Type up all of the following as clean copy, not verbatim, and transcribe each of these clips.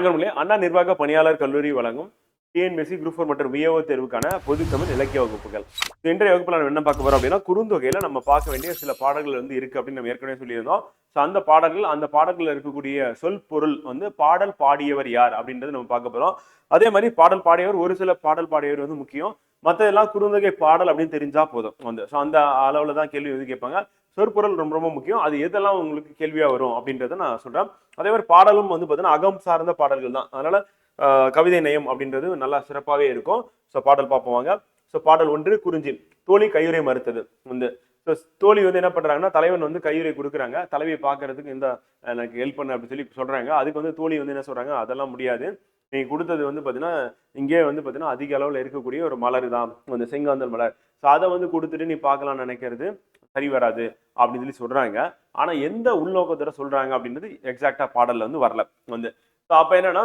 வணக்கம். அண்ணா நிர்வாக பணியாளர் கல்லூரி வழங்கும் டிஎன்பிஎஸ்சி குரூப் 4 மற்றும் விஏஓ தேர்வுக்கான பொது தமிழ் இலக்கிய வகுப்புகள். இன்றைய வகுப்புல நம்ம என்ன பார்க்க போறோம் அப்படின்னா, குறுந்தொகையில நம்ம பார்க்க வேண்டிய சில பாடல்கள் வந்து இருக்கு அப்படின்னு நம்ம ஏற்கனவே சொல்லியிருந்தோம். ஸோ அந்த பாடல்கள் இருக்கக்கூடிய சொல் பொருள் வந்து பாடல் பாடியவர் யார் அப்படின்றது நம்ம பார்க்க போறோம். அதே மாதிரி பாடல் பாடியவர், ஒரு சில பாடல் பாடியவர் வந்து முக்கியம். மற்றதெல்லாம் குறுந்தொகை பாடல் அப்படின்னு தெரிஞ்சா போதும் வந்து. ஸோ அந்த அளவுல தான் கேள்வி வந்து கேட்பாங்க. சொற்பொருள் ரொம்ப ரொம்ப முக்கியம். அது எதெல்லாம் உங்களுக்கு கேள்வியா வரும் அப்படின்றத நான் சொல்றேன். அதே மாதிரி பாடலும் வந்து பார்த்தீங்கன்னா அகம் சார்ந்த பாடல்கள் தான். அதனால கவிதை நயம் அப்படின்றது நல்லா சிறப்பாகவே இருக்கும். ஸோ பாடல் பார்ப்போம் வாங்க. ஸோ பாடல் 1 குறிஞ்சி. தோழி கையுறை மறுத்தது வந்து. ஸோ தோழி வந்து என்ன பண்றாங்கன்னா, தலைவன் வந்து கையுறை கொடுக்குறாங்க. தலைவியை பார்க்கறதுக்கு இந்த எனக்கு ஹெல்ப் பண்ணு அப்படின்னு சொல்லி சொல்றாங்க. அதுக்கு வந்து தோழி வந்து என்ன சொல்றாங்க, அதெல்லாம் முடியாது. நீ கொடுத்தது வந்து பார்த்தீங்கன்னா, இங்கே வந்து பார்த்தீங்கன்னா அதிக அளவில் இருக்கக்கூடிய ஒரு மலர் தான், அந்த செங்காந்தல் மலர். ஸோ அதை வந்து கொடுத்துட்டு நீ பார்க்கலாம்னு நினைக்கிறது சரி வராது அப்படின்னு சொல்லி சொல்றாங்க. ஆனா எந்த உள்நோக்கத்தோட சொல்றாங்க அப்படின்றது எக்ஸாக்டா பாடல்ல வந்து வரல வந்து. ஸோ அப்ப என்னன்னா,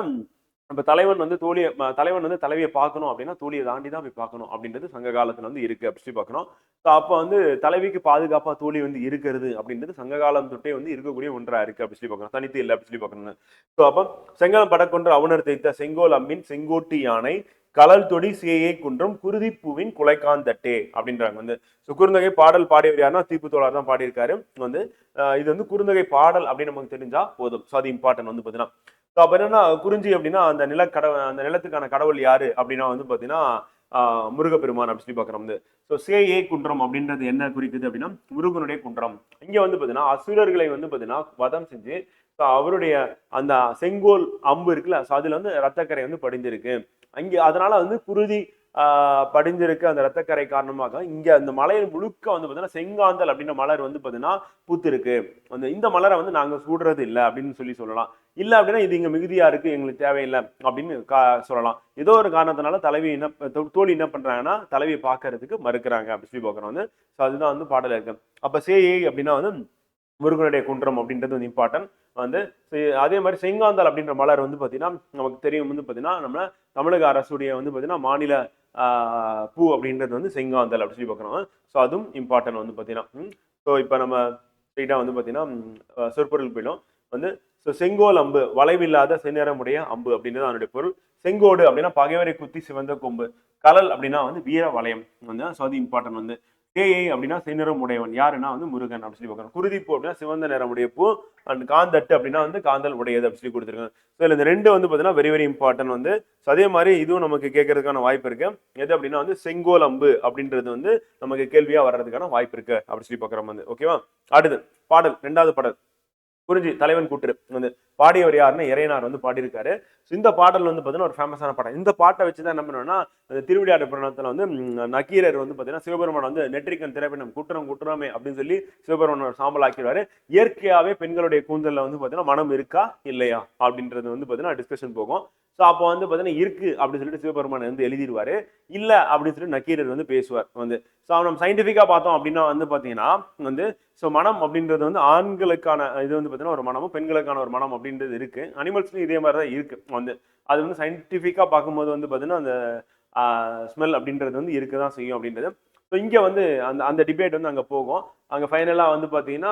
இப்ப தலைவன் வந்து தலைவியை பார்க்கணும் அப்படின்னா தோழியை தாண்டி தான் போய் பார்க்கணும் அப்படின்றது சங்க காலத்துல வந்து இருக்கு அப்படி சொல்லி பார்க்கணும். ஸோ அப்ப வந்து தலைவிக்கு பாதுகாப்பா தோழி வந்து இருக்கிறது அப்படின்றது சங்க காலம் தொட்டே வந்து இருக்கக்கூடிய ஒன்றா இருக்கு அப்படி சொல்லி பார்க்கணும். தனித்து இல்லை அப்படி சொல்லி பார்க்கணும். ஸோ அப்ப செங்கல் படக்கொன்று அவுணர் தைத்த செங்கோல் அம்மின் செங்கோட்டு யானை கலல் தொடி சேயை குன்றம் குருதி பூவின் குலைக்காந்தட்டே அப்படின்றாங்க வந்து. குறுந்தொகை பாடல் பாடியவர் யாருன்னா தீப்பு தோழர் தான் பாடியிருக்காரு வந்து. இது வந்து குறுந்தொகை பாடல் அப்படின்னு நமக்கு தெரிஞ்சா போதும். ஸோ அது இம்பார்ட்டன் வந்து பார்த்தீங்கன்னா. ஸோ அப்ப என்னன்னா, குறிஞ்சி அப்படின்னா அந்த அந்த நிலத்துக்கான கடவுள் யாரு அப்படின்னா வந்து பார்த்தீங்கன்னா முருகப்பெருமான் அப்படின்னு சொல்லி பார்க்குறோம் வந்து. ஸோ சேஏ குன்றம் அப்படின்றது என்ன குறிக்குது அப்படின்னா முருகனுடைய குன்றம். இங்க வந்து பார்த்தீங்கன்னா அசுரர்களை வந்து பார்த்தீங்கன்னா வதம் செஞ்சு அவருடைய அந்த செங்கோல் அம்பு இருக்குல்ல, அதுல வந்து ரத்தக்கரை வந்து படிஞ்சிருக்கு. அங்கே அதனால வந்து குருதி படிஞ்சிருக்கு அந்த ரத்தக்கரை காரணமாக. இங்க அந்த மலையில் முழுக்க வந்து பார்த்தீங்கன்னா செங்காந்தல் அப்படின்ற மலர் வந்து பார்த்தீங்கன்னா பூத்து இருக்கு. அந்த இந்த மலரை வந்து நாங்க சூடுறது இல்லை அப்படின்னு சொல்லலாம். இல்ல அப்படின்னா இது இங்க மிகுதியா இருக்கு, எங்களுக்கு தேவையில்லை அப்படின்னு சொல்லலாம். ஏதோ ஒரு காரணத்தினால தோழி என்ன பண்றாங்கன்னா தலைவியை பார்க்கறதுக்கு மறுக்கிறாங்க அப்படி சொல்லி பார்க்குறோம் வந்து. அதுதான் வந்து பாடல் இருக்கு. அப்ப சேயை அப்படின்னா வந்து முருகனுடைய குன்றம் அப்படின்றது வந்து இம்பார்ட்டன்ட் வந்து. அதே மாதிரி செங்காந்தல் அப்படின்ற மலர் வந்து பார்த்தீங்கன்னா நமக்கு தெரியும் வந்து பார்த்தீங்கன்னா நம்ம தமிழக அரசுடைய வந்து பார்த்தீங்கன்னா மாநில பூ அப்படின்றது வந்து செங்காந்தல் அப்படின்னு சொல்லி பார்க்குறோம். ஸோ அதுவும் இம்பார்ட்டன்ட் வந்து பார்த்தீங்கன்னா. ஸோ இப்போ நம்ம ஸ்ட்ரெயிட்டாக வந்து பார்த்தீங்கன்னா சொற்பொருள் போயிடும் வந்து. ஸோ செங்கோல் அம்பு வளைவில்லாத செந்நிறமுடைய அம்பு அப்படின்றது அதனுடைய பொருள். செங்கோடு அப்படின்னா பகைவரை குத்தி சிவந்த கொம்பு. கலல் அப்படின்னா வந்து வீர வளையம் வந்து. ஸோ அது இம்பார்ட்டன்ட் வந்து. தேயை அப்படின்னா செந்நிறம் உடையவன் யாருன்னா வந்து முருகன் அப்படின்னு சொல்லி பார்க்கணும். குருதிப்பூ அப்படின்னா சிவந்த நிறமுடைய பூ. அண்ட் காந்தட்டு அப்படின்னா வந்து காந்தல் உடையது அப்படின்னு சொல்லி கொடுத்துருக்காங்க. ஸோ இந்த ரெண்டு வந்து பார்த்தீங்கன்னா வெரி வெரி இம்பார்ட்டன்ட் வந்து. அதே மாதிரி இதுவும் நமக்கு கேட்கறதுக்கான வாய்ப்பு இருக்கு. எது அப்படின்னா வந்து செங்கோல் அம்பு அப்படின்றது வந்து நமக்கு கேள்வியா வர்றதுக்கான வாய்ப்பு இருக்கு அப்படின்னு சொல்லி பார்க்குறோம் வந்து. ஓகேவா? அடுத்து பாடல் 2வது பாடல் குறிஞ்சி தலைவன் கூற்று வந்து. பாடியவர் யாருன்னா இறையனார் வந்து பாடியிருக்காரு. இந்த பாடல் வந்து பார்த்தீங்கன்னா ஒரு ஃபேமஸான பாடல். இந்த பாட்டை வச்சுதான் என்ன பண்ணுவோம்னா, திருவிளையாடல் புராணத்துல வந்து நக்கீரர் வந்து பார்த்தீங்கன்னா சிவபெருமான் வந்து நெற்றிக்கண் திரைப்படம் குற்றமே அப்படின்னு சொல்லி சிவபெருமான் சாம்பல் ஆக்கிடுவாரு. இயற்கையாவே பெண்களுடைய கூந்தல்ல வந்து பார்த்தீங்கன்னா மனம் இருக்கா இல்லையா அப்படின்றது வந்து பார்த்தீங்கன்னா டிஸ்கஷன் போகும். ஸோ அப்போ வந்து பார்த்தீங்கன்னா இருக்கு அப்படின்னு சொல்லிட்டு சிவபெருமான் வந்து எழுதிடுவாரு. இல்ல அப்படின்னு சொல்லிட்டு நக்கீரர் வந்து பேசுவார் வந்து. ஸோ நம்ம சயின்டிஃபிக்கா பார்த்தோம் அப்படின்னா வந்து பார்த்தீங்கன்னா வந்து ஸோ மனம் அப்படின்றது வந்து ஆண்களுக்கான இது வந்து பார்த்தீங்கன்னா ஒரு மனமும் பெண்களுக்கான ஒரு மனம் அப்படின்றது இருக்கு. அனிமல்ஸ்லையும் இதே மாதிரி தான் இருக்கு வந்து. அது வந்து சயின்டிஃபிக்கா பார்க்கும்போது வந்து பார்த்தீங்கன்னா அந்த ஸ்மெல் அப்படின்றது வந்து இருக்க தான் செய்யும் அப்படின்றது. ஸோ இங்கே வந்து அந்த அந்த டிபேட் வந்து அங்கே போகும். அங்கே ஃபைனலாக வந்து பார்த்தீங்கன்னா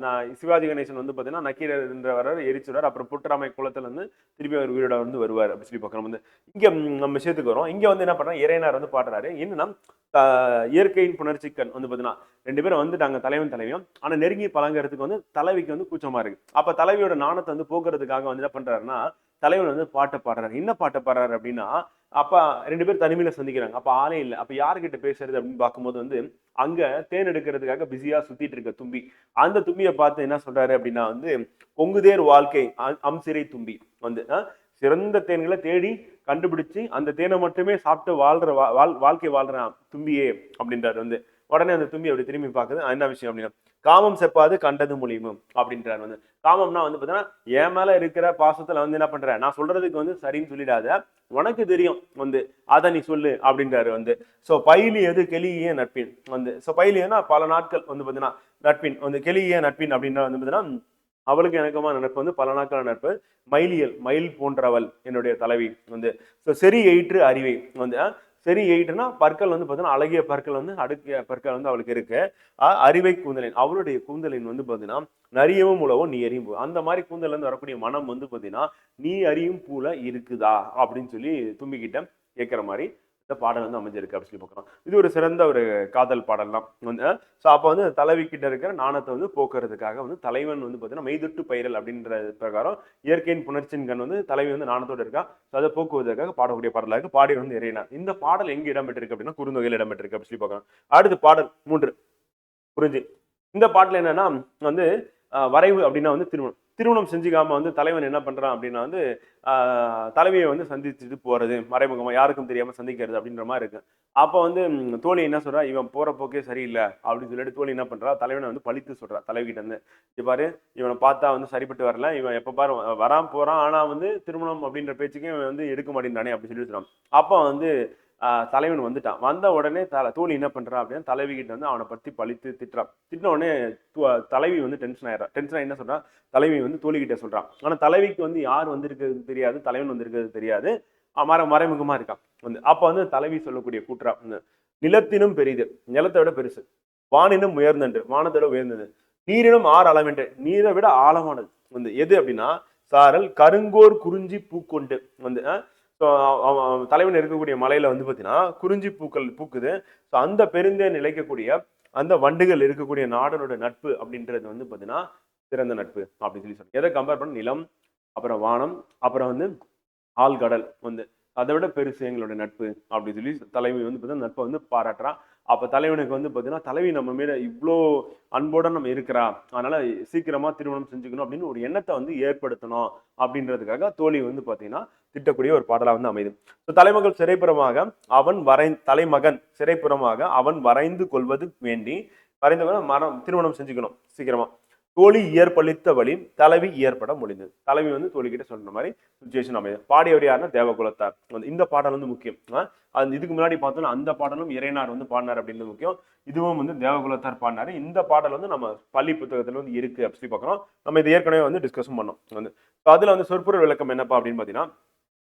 நான் சிவாஜி கணேசன் வந்து பார்த்தீங்கன்னா நக்கீரர் என்றவரை எரிச்சுடுவார். அப்புறம் புட்டராமை குளத்தில் வந்து திருப்பி அவர் உயிரோட வந்து வருவார் அப்படி சொல்லி பார்க்குறோம் வந்து. இங்கே நம்ம விஷயத்துக்கு வரும். இங்கே வந்து என்ன பண்ணுறா இறையனார் வந்து பாடுறாரு. என்னன்னா இயற்கையின் புணர்ச்சிக்கண் வந்து பார்த்தீங்கன்னா 2 பேரும் வந்துட்டாங்க தலைவன் தலைவியும். ஆனால் நெருங்கி பழங்குறதுக்கு வந்து தலைவிக்கு வந்து கூச்சமா இருக்கு. அப்போ தலைவியோட நாணத்தை வந்து போக்குறதுக்காக வந்து என்ன பண்றாருன்னா தலைவன் வந்து பாட்டை பாடுறாரு. என்ன பாட்டை பாடுறாரு அப்படின்னா, அப்ப 2 பேரும் தனிமையில சந்திக்கிறாங்க. அப்ப ஆளே இல்லை. அப்ப யாருக்கிட்ட பேசுறது அப்படின்னு பார்க்கும்போது வந்து அங்க தேன் எடுக்கிறதுக்காக பிஸியா சுத்திட்டு இருக்க தும்பி. அந்த தும்பியை பார்த்து என்ன சொல்றாரு அப்படின்னா வந்து பொங்குதேர் வாழ்க்கை அம்சிறை தும்பி வந்து சிறந்த தேன்களை தேடி கண்டுபிடிச்சு அந்த தேனை மட்டுமே சாப்பிட்டு வாழ்க்கை வாழ்றான் தும்பியே அப்படின்றாரு வந்து. உடனே அந்த தும்பி அப்படி திரும்பி பார்க்குது. என்ன விஷயம் அப்படின்னா காமம் செப்பாது கண்டது மூலியமும் அப்படின்றாரு வந்து. காமம்னா வந்து பார்த்தீங்கன்னா என் மேல இருக்கிற பாசத்துல வந்து என்ன பண்ற, நான் சொல்றதுக்கு வந்து சரின்னு சொல்லிடாத, உனக்கு தெரியும் வந்து அதை நீ சொல்லு அப்படின்றாரு வந்து. ஸோ பயிலியது கெளியே நட்பின் வந்து. ஸோ பயிலியன்னா பல நாட்கள் வந்து பார்த்தீங்கன்னா நட்பின் வந்து கெளியே நட்பின் அப்படின்ற வந்து பார்த்தீங்கன்னா அவளுக்கு எனக்குமான நட்பு வந்து பல நாட்கள் நட்பு. மயில் போன்றவள் என்னுடைய தலைவி வந்து. ஸோ செறி எயிற்று அறிவை வந்து சரி 8னா பற்கள் வந்து பார்த்தீங்கன்னா அழகிய பற்கள் வந்து அடுக்கிய பற்கள் வந்து அவளுக்கு இருக்கு. அறிவை கூந்தலின் அவளுடைய கூந்தலின் வந்து பார்த்தீங்கன்னா நரியவும் உழவும் நீ அறியும் பூ. அந்த மாதிரி கூந்தல்ல இருந்து வரக்கூடிய மனம் வந்து பார்த்தீங்கன்னா நீ அறியும் பூல இருக்குதா அப்படின்னு சொல்லி தும்பிக்கிட்ட கேட்கிற மாதிரி இந்த பாடல் வந்து அமைஞ்சிருக்கு அப்படின்னு சொல்லி பார்க்குறோம். இது ஒரு சிறந்த ஒரு காதல் பாடல் தான் வந்து. ஸோ அப்போ வந்து தலைவி கிட்ட இருக்கிற நாணத்தை வந்து போக்குறதுக்காக வந்து தலைவன் வந்து பார்த்தீங்கன்னா மெய்தொட்டு பயிரல் அப்படின்ற பிரகாரம் இயற்கையின் புணர்ச்சியின் கண் வந்து தலைவி வந்து நாணத்தோடு இருக்கா. ஸோ அதை போக்குவதற்காக பாடக்கூடிய பாடலாக இருக்கு. பாடி வந்து இறையினார். இந்த பாடல் எங்க இடம்பெற்றிருக்கு அப்படின்னா குறுந்தொகையில் இடம்பெற்றிருக்கு அப்படின்னு சொல்லி பார்க்குறோம். அடுத்து பாடல் 3 குறிஞ்சி. இந்த பாட்டுல என்னன்னா வந்து வரைவு அப்படின்னா வந்து திருமணம். திருமணம் செஞ்சுக்காம வந்து தலைவன் என்ன பண்றான் அப்படின்னா வந்து தலைவியை வந்து சந்திச்சுட்டு போறது மறைமுகமா யாருக்கும் தெரியாம சந்திக்கிறது அப்படின்ற மாதிரி இருக்கு. அப்ப வந்து தோழி என்ன சொல்றா, இவன் போற போக்கே சரியில்லை அப்படின்னு சொல்லிட்டு தோழி என்ன பண்றா, தலைவனை வந்து பழித்து சொல்றா தலைவிகிட்ட இருந்து. பாரு இவனை பார்த்தா வந்து சரிப்பட்டு வரல, இவன் எப்ப பாரு வராம போறான், ஆனா வந்து திருமணம் அப்படின்ற பேச்சுக்கே இவன் வந்து எடுக்க மாட்டேங்கிறானே அப்படின்னு சொல்லி சொல்றான். அப்ப வந்து தலைவன் வந்துட்டான். வந்த உடனே தோழி என்ன பண்றா அப்படின்னா தலைவி கிட்ட வந்து அவனை பத்தி பழித்து திட்டுறான். திட்டின உடனே தலைவி வந்து டென்ஷன் ஆயிடுறா. டென்ஷன் ஆகி என்ன சொல்றான், தலைவி வந்து தோழி கிட்ட சொல்றான். ஆனா தலைவிக்கு வந்து யார் வந்திருக்கிறது தெரியாது, தலைவன் வந்திருக்கிறது தெரியாது. மறைமுகமா இருக்கான் வந்து. அப்ப வந்து தலைவி சொல்லக்கூடிய கூற்றா, நிலத்தினும் பெரிது, நிலத்தை விட பெருசு, வானினும் உயர்ந்தன்று, வானத்தை விட உயர்ந்தது, நீரினும் ஆறு அளவென்று, நீரை விட ஆழமானது வந்து எது அப்படின்னா சாரல் கருங்கோர் குறிஞ்சி பூக்கொண்டு வந்து தலைவன் இருக்கக்கூடிய மலையில வந்து பாத்தீங்கன்னா குறிஞ்சி பூக்கள் பூக்குது. ஸோ அந்த பெருந்தே நிலைக்கக்கூடிய அந்த வண்டுகள் இருக்கக்கூடிய நாடனோட நட்பு அப்படின்றது வந்து பாத்தீங்கன்னா சிறந்த நட்பு அப்படின்னு சொல்லி சொல்றேன். எதை கம்பேர் பண்ண நிலம், அப்புறம் வானம், அப்புறம் வந்து ஆழ்கடல் வந்து அதை விட பெருசு எங்களோட நட்பு அப்படின்னு சொல்லி தலைவி வந்து பார்த்தீங்கன்னா நட்பை வந்து பாராட்டுறான். அப்ப தலைவனுக்கு வந்து பார்த்தீங்கன்னா தலைவி நம்ம மேல இவ்வளோ அன்போட நம்ம இருக்கிறா, அதனால சீக்கிரமா திருமணம் செஞ்சுக்கணும் அப்படின்னு ஒரு எண்ணத்தை வந்து ஏற்படுத்தணும் அப்படின்றதுக்காக தோழி வந்து பார்த்தீங்கன்னா திட்டக்கூடிய ஒரு பாடலா வந்து அமைது. தலைமகள் சிறைப்புறமாக அவன் தலைமகன் சிறைப்புறமாக அவன் வரைந்து கொள்வது வேண்டி வரைந்து மரம் திருமணம் செஞ்சுக்கணும் சீக்கிரமா. தோழி இயற்பளித்த வழி தலைவி இயற்பட முடிந்தது. தலைவி வந்து தோழி கிட்ட சொல்ற மாதிரி சுச்சுவேஷன் அமைது. பாடியவர் யாருன்னா தேவகுலத்தார். இந்த பாடல் வந்து முக்கியம். இதுக்கு முன்னாடி பார்த்தோம்னா அந்த பாடலும் இறைனார் வந்து பாடினார் அப்படின்னு முக்கியம். இதுவும் வந்து தேவகுலத்தார் பாடினாரு. இந்த பாடல் வந்து நம்ம பள்ளி புத்தகத்துல வந்து இருக்கு அப்படி பாக்குறோம். நம்ம இது ஏற்கனவே வந்து டிஸ்கஸும் பண்ணோம் வந்து. அதுல வந்து சொற்பொருள் விளக்கம் என்னப்பா அப்படின்னு பாத்தீங்கன்னா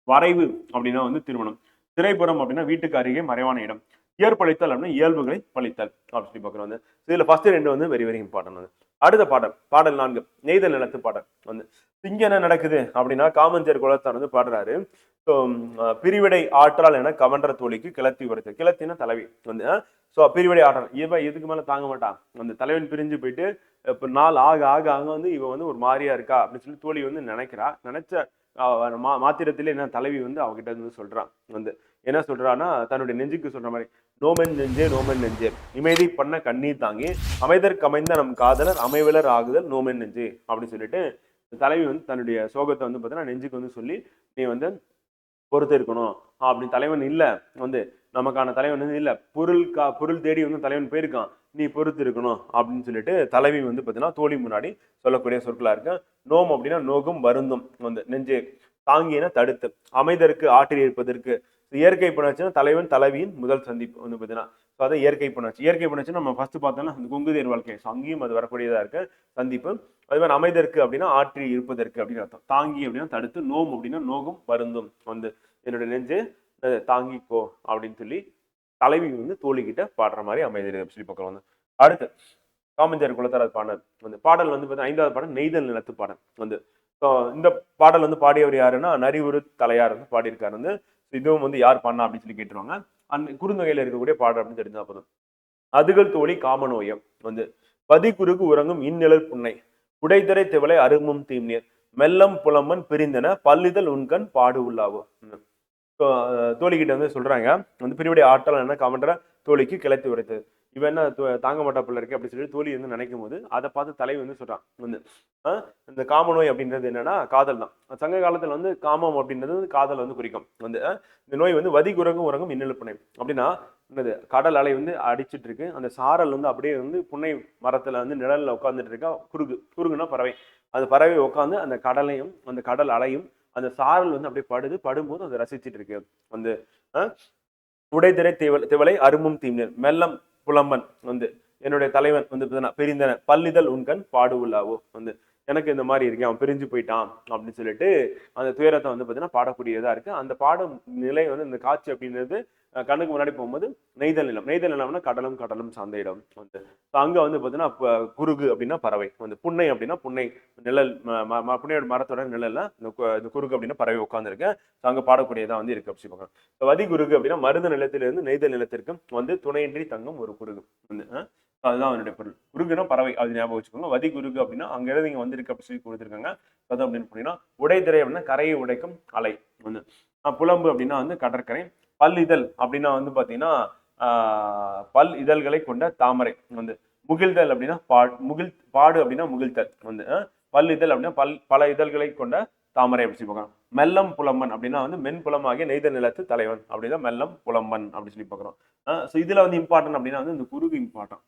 வரைவு அப்படின்னா வந்து திருமணம், திரைப்புறம் அப்படின்னா வீட்டுக்கு அருகே மறைவான இடம், இயற்பழித்தல் அப்படின்னா இயல்புகளை பழித்தல் அப்படி பாக்குறோம் வந்து. இதுல ஃபர்ஸ்ட் 2 வந்து வெரி வெரி இம்பார்ட்டன்ட் வந்து. அடுத்த பாடல் 4 நெய்தல் நிலத்து பாடல் வந்து. இங்க என்ன நடக்குது அப்படின்னா காமஞ்சர் குலத்தார் வந்து பாடுறாரு. பிரிவிடை ஆற்றால் என கவன்ற தோழிக்கு கிளத்தி வருது. கிளத்தினா தலைவி வந்து பிரிவிடை ஆற்றால் இவ இதுக்கு மேல தாங்க மாட்டான். அந்த தலைவன் பிரிஞ்சு போயிட்டு இப்ப நாள் ஆக ஆக ஆக வந்து இவ வந்து ஒரு மாதிரியா இருக்கா அப்படின்னு சொல்லி தோழி வந்து நினைக்கிறா. நினைச்ச மாத்திரத்திலே என்ன தலைவி வந்து அவகிட்ட வந்து சொல்றான் வந்து என்ன சொல்றான்னா தன்னுடைய நெஞ்சுக்கு சொல்ற மாதிரி நோமென் நெஞ்சே நோமென் நெஞ்சே நிமைதி பண்ண கண்ணீர் தாங்கி அமைதற்கு அமைந்த நம் காதலர் அமைவலர் ஆகுதல் நோமென் நெஞ்சே அப்படின்னு சொல்லிட்டு தலைவி வந்து தன்னுடைய சோகத்தை வந்து பார்த்தீங்கன்னா நெஞ்சுக்கு வந்து சொல்லி நீ வந்து பொறுத்து இருக்கணும் அப்படி தலைவன் இல்ல வந்து நமக்கான தலைவன் வந்து இல்ல பொருள் தேடி வந்து தலைவன் போயிருக்கான், நீ பொறுத்து இருக்கணும் அப்படின்னு சொல்லிட்டு தலைவி வந்து பார்த்தீங்கன்னா தோழி முன்னாடி சொல்லக்கூடிய சொற்களா இருக்கு. நோம் அப்படின்னா நோகும் வருந்தும் வந்து நெஞ்சு, தாங்கின தடுத்து, அமைதற்கு ஆற்றில் இருப்பதற்கு, இயற்கை புணர்ச்சினா தலைவன் தலைவியின் முதல் சந்திப்பு வந்து பார்த்தீங்கன்னா அதை இயற்கை புணர்ச்சி. இயற்கை புணர்ச்சி நம்ம ஃபர்ஸ்ட் பார்த்தோம்னா அந்த குங்குதேர் வாழ்க்கை, அங்கேயும் அது வரக்கூடியதா இருக்கு சந்திப்பு. அதே மாதிரி அமைதற்கு அப்படின்னா ஆற்றி இருப்பதற்கு அப்படின்னு அர்த்தம். தாங்கி அப்படின்னா தடுத்து, நோம் அப்படின்னா நோகும் வருந்தும் வந்து என்னோட நெஞ்சு தாங்கிக்கோ அப்படின்னு சொல்லி தலைவி வந்து தோழிக்கிட்ட பாடுற மாதிரி அமைதி சொல்லி பார்க்கலாம் வந்து. அடுத்து காமஞ்சர் குலத்தார் பாடல் வந்து பாடல் வந்து பார்த்தீங்கன்னா 5வது பாடல் நெய்தல் நிலத்து பாடல் வந்து. இந்த பாடல் வந்து பாடியவர் யாருன்னா நரிவுரு தலையார் வந்து பாடியிருக்காரு வந்து. இதுவும் வந்து யார் பாடினா அப்படின்னு சொல்லி கேட்டுருவாங்க. அந்த குறுந்தொகையில இருக்கக்கூடிய பாடல் அப்படின்னு தெரிஞ்சா போதும். அதுகள் தோழி காமநோயம் வந்து பதி குறுகு உறங்கும் இந்நிழல் புன்னை உடைத்தரை திவலை அருமும் தீம்நீர் மெல்லம் புலம்பன் பிரிந்தன பல்லிதழ் உண்கண் பாடு உள்ளாவோ. தோழிகிட்ட வந்து சொல்றாங்க வந்து பிரிவுடைய ஆற்றல் என்ன கவன்ற தோழிக்கு கிளத்தி உரைத்தது. இவன் என்ன தாங்க மாட்டா பிள்ளை இருக்கு அப்படின்னு சொல்லி தோழி வந்து நினைக்கும் போது அதை பார்த்து தலைவி வந்து சொல்றான் வந்து இந்த காமநோய் அப்படின்றது என்னன்னா காதல் தான். சங்க காலத்துல வந்து காமம் அப்படின்றது காதல் வந்து குறிக்கும் வந்து. இந்த நோய் வந்து வதி குரங்கும் உறங்கும் இன்னிழல் புனை அப்படின்னா என்னது கடல் அலை வந்து அடிச்சிட்டு இருக்கு, அந்த சாரல் வந்து அப்படியே வந்து புன்னை மரத்துல வந்து நிழல்ல உட்காந்துட்டு இருக்கா. குறுகுனா பறவை, அந்த பறவை உட்காந்து அந்த கடலையும் அந்த கடல் அலையும் அந்த சாரல் வந்து அப்படியே படும்போது அதை ரசிச்சுட்டு இருக்கு வந்து. உடைதிரை திவலை அருமும் தீம்நீர் மெல்லம் புலம்பன் வந்து என்னுடைய தலைவன் வந்து பிரிந்தன பல்லிதழ் உண்கண் பாடு உள்ளாவோ வந்து. எனக்கு இந்த மாதிரி இருக்கேன், அவன் பிரிஞ்சு போயிட்டான் அப்படின்னு சொல்லிட்டு அந்த துயரத்தை வந்து பார்த்தீங்கன்னா பாடக்கூடியதா இருக்கு. அந்த பாடும் நிலை வந்து இந்த காட்சி அப்படின்றது கண்ணுக்கு முன்னாடி போகும்போது நெய்தல் நிலம். நெய்தல் நிலம்னா கடலும் கடலும் சார்ந்த இடம் வந்து. அங்க வந்து பார்த்தீங்கன்னா குருகு அப்படின்னா பறவை வந்து, புன்னை அப்படின்னா புன்னை நிழல், புன்னையோட மரத்தோட நிழல்ல இந்த குருகு அப்படின்னா பறவை உட்கார்ந்துருக்கு. அங்க பாடக்கூடியதா வந்து இருக்கு அப்படி சொல்லுவாங்க. வதி குருகு அப்படின்னா மருத நிலத்திலிருந்து நெய்தல் நிலத்திற்கு வந்து துணையின்றி தங்கும் ஒரு குருகு வந்து. அதுதான் அதனுடைய பொருள். குருகுனா பறவை, அது ஞாபகம் வச்சுக்கோங்க. வதி குருகு அப்படின்னா அங்க இருந்து இங்க வந்திருக்கு அப்படி சொல்லி கொடுத்துருக்காங்க. அது அப்படின்னு பார்த்தீங்கன்னா உடைதிரை அப்படின்னா கரையை உடைக்கும் அலை வந்து. புலம்பு அப்படின்னா வந்து கடற்கரை. பல் இதழ் அப்படின்னா வந்து பாத்தீங்கன்னா பல் இதழ்களை கொண்ட தாமரை வந்து. முகிழ்தல் அப்படின்னா பாடு அப்படின்னா முகிழ்தல் வந்து. பல் இதழ் அப்படின்னா பல இதழ்களை கொண்ட தாமரை அப்படி சொல்லி பார்க்கலாம். மெல்லம் புலம்பன் அப்படின்னா வந்து மென்புலமாகிய நெய்தல் நிலத்து தலைவன் அப்படின்னா மெல்லம் புலம்பன் அப்படி சொல்லி பார்க்குறோம். ஸோ இதுல வந்து இம்பார்ட்டன்ட் அப்படின்னா வந்து இந்த குருகு இம்பார்ட்டன்ட்.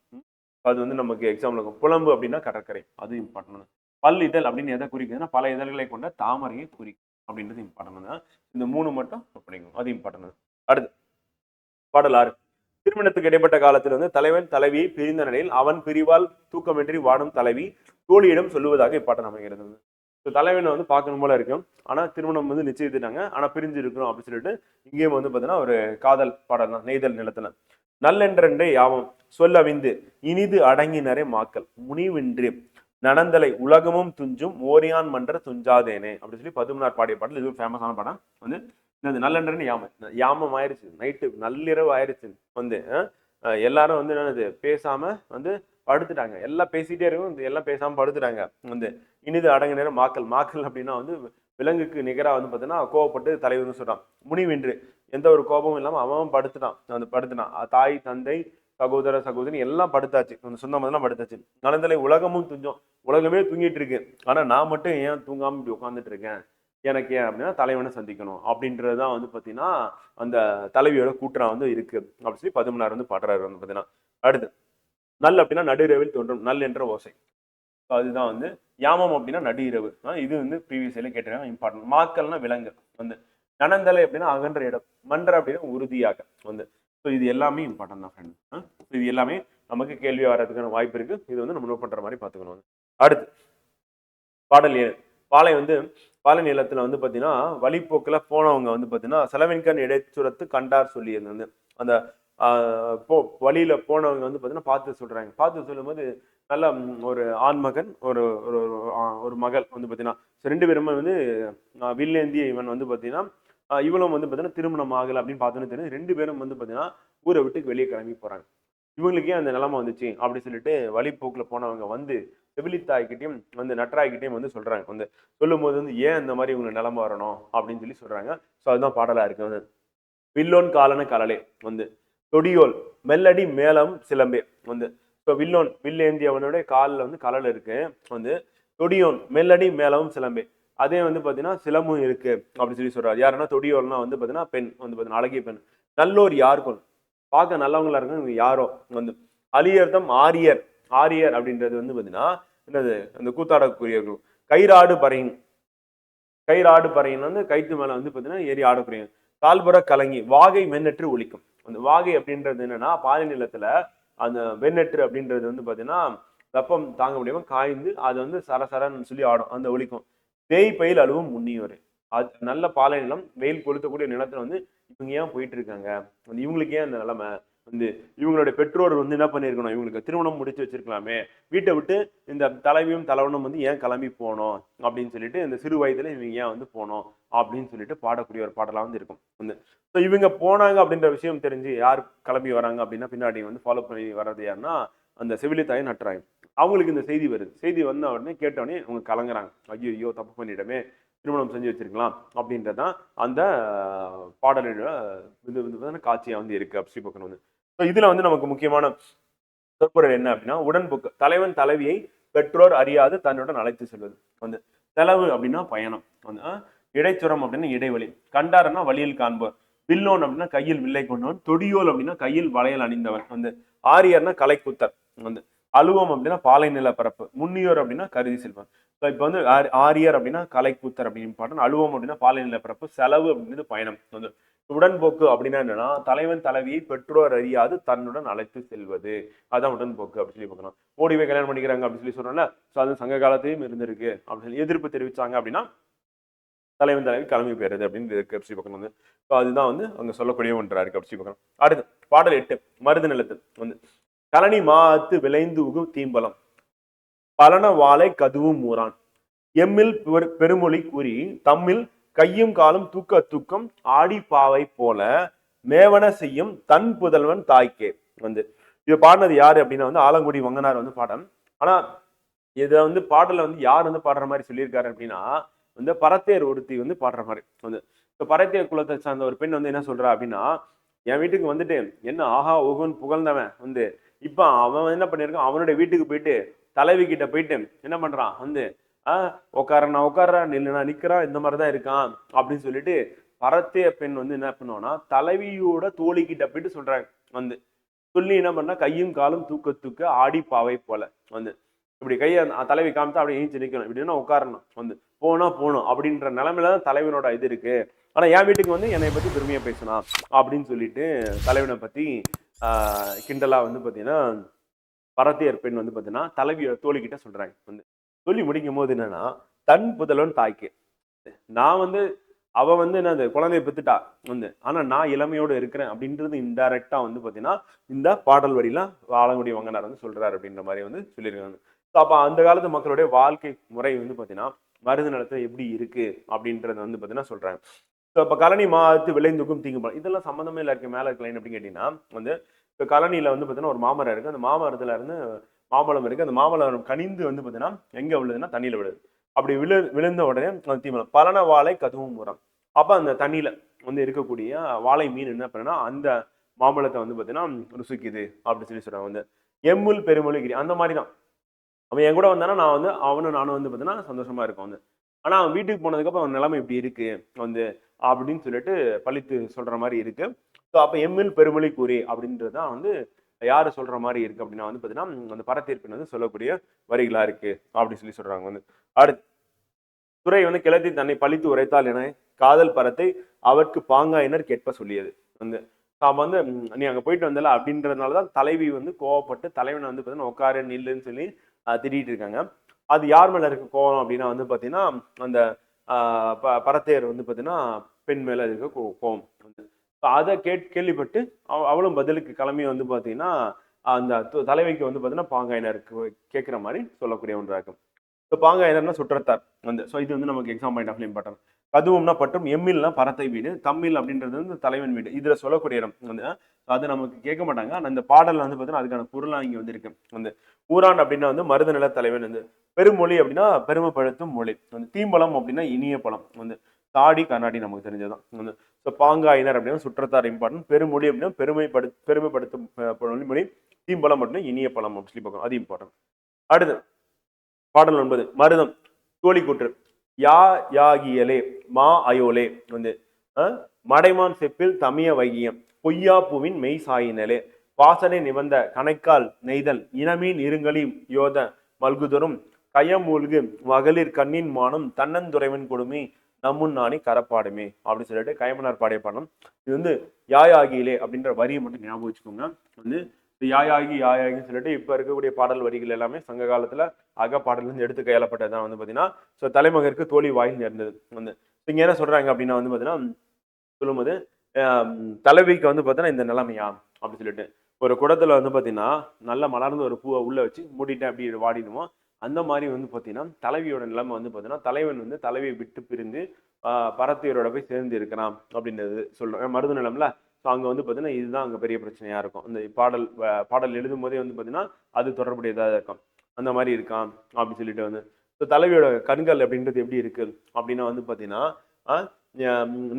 அது வந்து நமக்கு எக்ஸாம்ல இருக்கும். புலம்பு அப்படின்னா கடற்கரை, அது இம்பார்ட்டன்ட். பல் இதழ் அப்படின்னு எதை குறிக்குதுன்னா பல இதழ்களை கொண்ட தாமரையை குறிக்கும் அப்படின்றது இம்பார்ட்டன்ட் தான். இந்த 3 மட்டும் படிக்கணும், அது இம்பார்ட்டன்ட். அடுத்து பாடல் 6. திருமணத்துக்கு இடைப்பட்ட காலத்தில் வந்து தலைவன் தலைவியை பிரிந்த நிலையில் அவன் பிரிவால் தூக்கமின்றி வாடும் தலைவி தோழியிடம் சொல்லுவதாக இப்பாட்டம் அமைகிறது. தலைவனை வந்து பார்க்கணும் போல இருக்கும், ஆனா திருமணம் வந்து நிச்சயித்துட்டாங்க, ஆனா பிரிஞ்சு இருக்கணும் அப்படின்னு சொல்லிட்டு இங்கேயும் வந்து பாத்தீங்கன்னா ஒரு காதல் பாடல் தான். நெய்தல் நிலத்துல நல்லென்றே யாவம் சொல்லவிந்து இனிது அடங்கினரே மாக்கள் முனிவின்றி நடந்தலை உலகமும் துஞ்சும் ஓரியான் மன்ற துஞ்சாதேனே அப்படின்னு சொல்லி பதுமனார் பாடிய பாடல். இது ஃபேமஸான படம் வந்து. நல்லென்றன்னு யாமம் ஆயிடுச்சு, நைட்டு நள்ளிரவு ஆயிடுச்சு வந்து. எல்லாரும் வந்து என்னது பேசாம வந்து படுத்துட்டாங்க, எல்லாம் பேசிட்டே இருக்கும், எல்லாம் பேசாம படுத்துட்டாங்க வந்து. இனிது அடங்கு நேரம் மாக்கள் அப்படின்னா வந்து விலங்குக்கு நிகரா வந்து பார்த்தீங்கன்னா கோவப்பட்டு தலைவர்னு சொல்றான். முனிவென்று எந்த ஒரு கோபமும் இல்லாம அவன் படுத்துட்டான், அந்த படுத்துட்டான். தாய் தந்தை சகோதர சகோதரி எல்லாம் படுத்தாச்சு, அந்த சொந்தம் எல்லாம் படுத்தாச்சு. நலந்தலை உலகமும் துஞ்சம், உலகமே தூங்கிட்டு இருக்கு, ஆனா நான் மட்டும் ஏன் தூங்காம இப்படி உட்காந்துட்டு இருக்கேன், எனக்கு ஏன் அப்படின்னா தலைவனை சந்திக்கணும் அப்படின்றதுதான் வந்து பாத்தீங்கன்னா அந்த தலைவியோட கூட்டுறா வந்து இருக்கு அப்படின்னு சொல்லி பதுமனார் வந்து பாடுறாரு வந்து பாத்தீங்கன்னா. அடுத்து நல் அப்படின்னா நடுஇரவில் தோன்றும் நல் என்ற ஓசை, அதுதான் வந்து. யாமம் அப்படின்னா நடு இரவு, இது வந்து ப்ரீவியஸ்ல கேட்டிருக்காங்க, இம்பார்ட்டன்ட். மாக்கள்னா விலங்கு வந்து. நனந்தலை அப்படின்னா அகன்ற இடம், மன்ற அப்படின்னா உறுதியாக வந்து. ஸோ இது எல்லாமே இம்பார்ட்டன்ட் தான் ஃப்ரெண்ட். இது எல்லாமே நமக்கு கேள்வி வர்றதுக்கான வாய்ப்பு இருக்கு, இது வந்து நம்ம நோட் பண்ற மாதிரி பார்த்துக்கணும். அடுத்து பாடல் 7. பாலை வந்து பாலை நிலத்துல வந்து பாத்தீங்கன்னா வழிபோக்குல போனவங்க வந்து பாத்தீங்கன்னா செலவின்கண் இடைச்சுரத்து கண்டார் சொல்லி வந்து அந்த வழியில போனவங்க வந்து பாத்தீங்கன்னா பார்த்து சொல்றாங்க. பார்த்து சொல்லும்போது நல்ல ஒரு ஆண்மகன் ஒரு ஒரு மகள் வந்து பாத்தீங்கன்னா 2 பேருமே வந்து வில்லேந்திய இவன் வந்து பாத்தீங்கன்னா இவளும் வந்து பாத்தீங்கன்னா திருமணம் ஆகலை அப்படின்னு பார்த்தோன்னு தெரியும். 2 பேரும் வந்து பாத்தீங்கன்னா ஊரை விட்டு வெளியே கிளம்பி போறாங்க. இவங்களுக்கே அந்த நிலைமை வந்துச்சு அப்படி சொல்லிட்டு வழிபோக்குல போனவங்க வந்து செவிலித்தாய்கிட்டையும் வந்து நற்றாய்கிட்டையும் வந்து சொல்றாங்க. வந்து சொல்லும் போது வந்து ஏன் இந்த மாதிரி இவங்க நிலைமை வரணும் அப்படின்னு சொல்லி சொல்றாங்க. ஸோ அதுதான் பாடலா இருக்கு வந்து. வில்லோன் காலன கலலே வந்து தொடியோல் மெல்லடி மேளம் சிலம்பே வந்து. இப்போ வில்லோன் வில்லேந்தியவனுடைய காலில் வந்து கலல் இருக்கு வந்து. தொடியோன் மெல்லடி மேளமும் சிலம்பே, அதே வந்து பாத்தீங்கன்னா சிலம்பும் இருக்கு அப்படின்னு சொல்லி சொல்றாரு. யாருன்னா தொடியோல்னா வந்து பாத்தீங்கன்னா பெண் வந்து பாத்தீங்கன்னா அழகிய பெண். நல்லோர் யாருக்கும் பார்க்க நல்லவங்களா இருக்கு யாரோ வந்து. அலியர்தம் ஆரியர், ஆரியர் அப்படின்றது வந்து பாத்தீங்கன்னா என்னது அந்த கூத்தாடக்கூடியவர்கள். கயிறாடு பறையின், கயிறாடு பறையின் வந்து கைத்து மேல வந்து பாத்தீங்கன்னா ஏறி ஆடக்கூடிய. தாழ்புற கலங்கி வாகை வெண்ணெற்று ஒலிக்கும். அந்த வாகை அப்படின்றது என்னன்னா பாலை நிலத்துல அந்த வெண்ணெற்று அப்படின்றது வந்து பாத்தீங்கன்னா வெப்பம் தாங்க முடியாம காய்ந்து அது வந்து சரசரன்னு சொல்லி ஆடும், அந்த ஒலிக்கும். தேய் பயில் அழுவும் முன்னியோரு, அது நல்ல பாலை நிலம் வெயில் கொளுத்தக்கூடிய நிலத்துல வந்து இவங்க ஏன் போயிட்டு இருக்காங்க, இவங்களுக்கு ஏன் அந்த நிலைமை வந்து. இவங்களுடைய பெற்றோர் வந்து என்ன பண்ணிருக்கணும், இவங்களுக்கு திருமணம் முடிச்சு வச்சிருக்கலாமே, வீட்டை விட்டு இந்த தலைவியும் தலைவனும் வந்து ஏன் கிளம்பி போனோம் அப்படின்னு சொல்லிட்டு இந்த சிறு வயதுல இவங்க ஏன் வந்து போனோம் அப்படின்னு சொல்லிட்டு பாடக்கூடிய ஒரு பாடலா வந்து இருக்கும் வந்து. ஸோ இவங்க போனாங்க அப்படின்ற விஷயம் தெரிஞ்சு யார் கிளம்பி வராங்க அப்படின்னா பின்னாடி வந்து ஃபாலோ பண்ணி வர்றது யாருன்னா அந்த செவிலித்தாயை நட்டுறாங்க. அவங்களுக்கு இந்த செய்தி வருது, செய்தி வந்த உடனே கேட்டவுடனே அவங்க கலங்குறாங்க, ஐயோ ஐயோ தப்பு பண்ணிட்டமே, திருமணம் செஞ்சு வச்சிருக்கலாம் அப்படின்றதான் அந்த பாடலோட இது வந்து காட்சியா வந்து இருக்கு அப்படி பார்க்கணும் வந்து. இதுல வந்து நமக்கு முக்கியமான சொற்பொருள் என்ன அப்படின்னா உடன்போக்கு. தலைவன் தலைவியை பெற்றோர் அறியாது தன்னுடன் அழைத்து செல்வது வந்து. செலவு அப்படின்னா பயணம் வந்து. இடைச்சுரம் அப்படின்னா இடைவெளி. கண்டாரன்னா வழியில் காண்போர். வில்லோன் அப்படின்னா கையில் வில்லை கொண்டவன். தொடியோல் அப்படின்னா கையில் வளையல் அணிந்தவன் வந்து. ஆரியர்னா கலைக்குத்தர் வந்து. அலுவம் அப்படின்னா பாலை நில பரப்பு. முன்னியோர் அப்படின்னா கருதி செல்வன். இப்ப வந்து ஆரியர் அப்படின்னா கலைக்கூத்தர் அப்படின்னு பாட்டு. அலுவம் அப்படின்னா பாலை நில பரப்பு. செலவு அப்படின்றது பயணம் வந்து. உடன்போக்கு அப்படின்னா என்னன்னா, தலைவன் தலைவியை பெற்றோர் அறியாது தன்னுடன் அழைத்து செல்வது. அதான் உடன்போக்கு அப்படின்னு சொல்லி பார்க்கணும். ஓடி போய் கல்யாணம் பண்ணிக்கிறாங்க அப்படின்னு சொல்லி சொல்றோம்ல. ஸோ அது சங்க காலத்திலயும் இருந்திருக்கு அப்படின்னு சொல்லி எதிர்ப்பு தெரிவிச்சாங்க அப்படின்னா, தலைவன் தலைவி கிளம்பி போயிடுறது அப்படின்னு இருக்கு அப்படி சொல்லி பார்க்கணும். ஸோ அதுதான் வந்து அங்க சொல்லக்கூடிய ஒன்றா இருக்கு அப்படி சொல்லி பார்க்கணும். அடுத்து பாடல் 8 மருது நிலத்தில் வந்து கழனி மாத்து விளைந்து உகு தீம்பலம் பலன வாழை கதுவும் மூரான் எம்மில் பெருமொழி கூறி தம்மில் கையும் காலும் தூக்க தூக்கம் ஆடி பாவை போல மேவன செய்யும் தன் புதல்வன் தாய்க்கே வந்து இது பாடினது யாரு அப்படின்னா வந்து ஆலங்குடி வங்கனார் வந்து பாடம். ஆனா இதை வந்து பாடல வந்து யார் வந்து பாடுற மாதிரி சொல்லியிருக்காரு அப்படின்னா வந்து பரத்தேர் ஒருத்தி வந்து பாடுற மாதிரி வந்து இப்ப பரத்தேர் குலத்தை சார்ந்த ஒரு பெண் வந்து என்ன சொல்றா அப்படின்னா, என் வீட்டுக்கு வந்துட்டு என்ன ஆஹா ஓகோன்னு புகழ்ந்தவன் வந்து இப்ப அவன் என்ன பண்ணிருக்கான், அவனுடைய வீட்டுக்கு போயிட்டு தலைவி கிட்ட போயிட்டு என்ன பண்றான் வந்து உட்காரனா உட்கார நில்லுனா நிக்கிறான் இந்த மாதிரிதான் இருக்கான் அப்படின்னு சொல்லிட்டு பரத்தைய பெண் வந்து என்ன பண்ணுவான்னா தலைவியோட தோழி கிட்ட போயிட்டு சொல்றாங்க வந்து சொல்லி என்ன பண்ணா கையும் காலும் தூக்க தூக்க ஆடி பாவை போல வந்து இப்படி கையை தலைவி காமிச்சா அப்படியே ஏஞ்சி நிக்கணும், இப்படின்னா உட்காரணும் வந்து போனா போகணும் அப்படின்ற நிலைமையில தான் தலைவனோட இது இருக்கு. ஆனா என் வீட்டுக்கு வந்து என்னை பத்தி பெருமையா பேசணும் அப்படின்னு சொல்லிட்டு தலைவனை பத்தி கிண்டலா வந்து பாத்தீங்கன்னா பரத்தையர் பெண் வந்து பாத்தீங்கன்னா தலைவியோட தோழி கிட்ட சொல்றாங்க வந்து சொல்லி முடிக்கும் போது என்னன்னா தன் புதல்வன் தாய்க்கு நான் வந்து அவ வந்து என்ன குழந்தைய பெத்துட்டா வந்து ஆனா நான் இளமையோடு இருக்கிறேன் அப்படின்றது இன்டைரக்டா வந்து பாத்தீங்கன்னா இந்த பாடல் வரிலாம் ஆலங்குடி வங்கனார் வந்து சொல்றாரு அப்படின்ற மாதிரி வந்து சொல்லியிருக்காங்க. அப்ப அந்த காலத்து மக்களுடைய வாழ்க்கை முறை வந்து பாத்தீங்கன்னா மருது நிலத்துல எப்படி இருக்கு அப்படின்றத வந்து பாத்தீங்கன்னா சொல்றாங்க. ஸோ இப்போ கழனி மாத்து விளைந்துக்கும் தீங்கு இதெல்லாம் சம்மந்தமே இல்லை இருக்க மேலே இருக்க லைன் அப்படின்னு கேட்டீங்கன்னா வந்து இப்போ கழனியில வந்து பாத்தீங்கன்னா ஒரு மாமரம் இருக்கு, அந்த மாமரத்துல இருந்து மாம்பழம் இருக்கு, அந்த மாம்பழம் கனிந்து வந்து பாத்தீங்கன்னா எங்க விழுதுன்னா தண்ணியில விழுது. அப்படி விழுந்த உடனே அந்த தீமலம் பலன வாழை கதுவும் உரம் அப்ப அந்த தண்ணியில வந்து இருக்கக்கூடிய வாழை மீன் என்ன பண்ணா அந்த மாம்பழத்தை வந்து பாத்தீங்கன்னா ருசிக்குது அப்படின்னு சொல்லி சொல்றாங்க வந்து எம்முல் பெருமொழிகிரி அந்த மாதிரி தான். அவன் என் கூட வந்தானா நான் வந்து அவனும் நானும் வந்து பாத்தீங்கன்னா சந்தோஷமா இருக்கும் வந்து. ஆனா அவன் வீட்டுக்கு போனதுக்கு அப்புறம் அவன் நிலைமை இப்படி இருக்கு வந்து அப்படின்னு சொல்லிட்டு பழித்து சொல்ற மாதிரி இருக்கு. ஸோ அப்ப எம்மில் பெருமொழி கூறி அப்படின்றது தான் வந்து யாரு சொல்ற மாதிரி இருக்கு அப்படின்னா வந்து பாத்தீங்கன்னா அந்த பரத்தீர்ப்பின் வந்து சொல்லக்கூடிய வரிகளா இருக்கு அப்படின்னு சொல்லி சொல்றாங்க வந்து. அடுத்து துறை வந்து கிளத்தி தன்னை பழித்து உரைத்தால் என காதல் பரத்தை அவருக்கு பாங்காயினர் கேட்ப சொல்லியது வந்து. அப்ப வந்து நீ அங்க போயிட்டு வந்தல அப்படின்றதுனாலதான் தலைவி வந்து கோவப்பட்டு தலைவனை வந்து பாத்தீங்கன்னா உட்காரு நில்லுன்னு சொல்லி திட்டிட்டு இருக்காங்க. அது யார் மேல இருக்க கோவம் அப்படின்னா வந்து பாத்தீங்கன்னா அந்த பரத்தையர் வந்து பாத்தீங்கன்னா பெண் மேல இருக்க கோவம் வந்து. அதை கேள்விப்பட்டு அவளும் பதிலுக்கு கிளம்பி வந்து பாத்தீங்கன்னா அந்த தலைவிக்கு வந்து பாத்தீங்கன்னா பாங்காயினருக்கு கேட்கிற மாதிரி சொல்லக்கூடிய ஒன்றா இருக்கும். இப்போ பாங்காயினர்னா சுற்றத்தார் வந்து. ஸோ இது வந்து நமக்கு எக்ஸாம் பாயிண்ட் ஆஃப் இம்பார்ட்டன்ட். கதுவும்னா பட்டும் எம்மில்னா பரத்தை வீடு தம்மில் அப்படின்றது வந்து தலைவன் வீடு இதுல சொல்லக்கூடிய இடம் வந்து அது நமக்கு கேட்க மாட்டாங்க. ஆனா இந்த பாடல்ல வந்து பாத்தீங்கன்னா அதுக்கான பொருளா இங்க வந்து இருக்கு வந்து. ஊரான் அப்படின்னா வந்து மருத நில தலைவன் வந்து. பெருமொழி அப்படின்னா பெருமைப்படுத்தும் மொழி வந்து. தீம்பலம் அப்படின்னா இனிய பழம் வந்து. தாடி கண்ணாடி நமக்கு தெரிஞ்சதான் வந்து. ஸோ பாங்காயினர் அப்படின்னா சுற்றத்தார் இம்பார்ட்டன். பெருமொழி அப்படின்னா பெருமைப்படுத்தும் மொழி. தீம்பலம் அப்படின்னா இனிய பழம் அப்படின்னு சொல்லி பார்க்கணும், அது இம்பார்ட்டன். அடுத்து பாடல் 9 மருதம் தோழி கூற்று யா யாகியலே மா அயோலே வந்து மடைமான் செப்பில் தமிய வைகியம் பொய்யா பூவின் மெய் சாயினலே வாசனை நிபந்த கணைக்கால் நெய்தல் இனமீன் இருங்களி யோத மல்குதரும் கயமூழ்கு மகளிர் கண்ணின் மானம் தன்னந்துறைவன் கொடுமை நம்முன் நாணி கரப்பாடுமே அப்படின்னு சொல்லிட்டு கயமனார் பாடிய பாடலாம். இது வந்து யாயாகியிலே அப்படின்ற வரியை மட்டும் ஞாபகம் வச்சுக்கோங்க வந்து. யாயாகின்னு சொல்லிட்டு இப்ப இருக்கக்கூடிய பாடல் வரிகள் எல்லாமே சங்க காலத்துல அகப்பாடல் இருந்து எடுத்து கையாளப்பட்டதுதான் வந்து பாத்தீங்கன்னா. ஸோ தலைமகருக்கு தோழி வாயில் நேர்ந்தது வந்து. இங்க என்ன சொல்றாங்க அப்படின்னா வந்து பாத்தீங்கன்னா சொல்லும்போது தலைவிக்கு வந்து பாத்தீங்கன்னா இந்த நிலைமையா அப்படின்னு சொல்லிட்டு ஒரு குடத்துல வந்து பாத்தீங்கன்னா நல்லா மலர்ந்து ஒரு பூவை உள்ள வச்சு மூடிட்டு அப்படி வாடிடுமோ அந்த மாதிரி வந்து பாத்தீங்கன்னா தலைவியோட நிலைமை வந்து பாத்தீங்கன்னா தலைவன் வந்து தலைவியை விட்டு பிரிந்து பரத்தையரோட போய் சேர்ந்து இருக்கிறான் அப்படின்றது சொல்றேன் மருது நிலம்ல. ஸோ அங்கே வந்து பார்த்தீங்கன்னா இதுதான் அங்கே பெரிய பிரச்சனையாக இருக்கும். இந்த பாடல் எழுதும் போதே வந்து பார்த்தீங்கன்னா அது தொடர்புடையதாக இருக்கும். அந்த மாதிரி இருக்கான் அப்படின்னு சொல்லிட்டு வந்து. ஸோ தலைவியோட கண்கள் அப்படின்றது எப்படி இருக்கு அப்படின்னா வந்து பார்த்தீங்கன்னா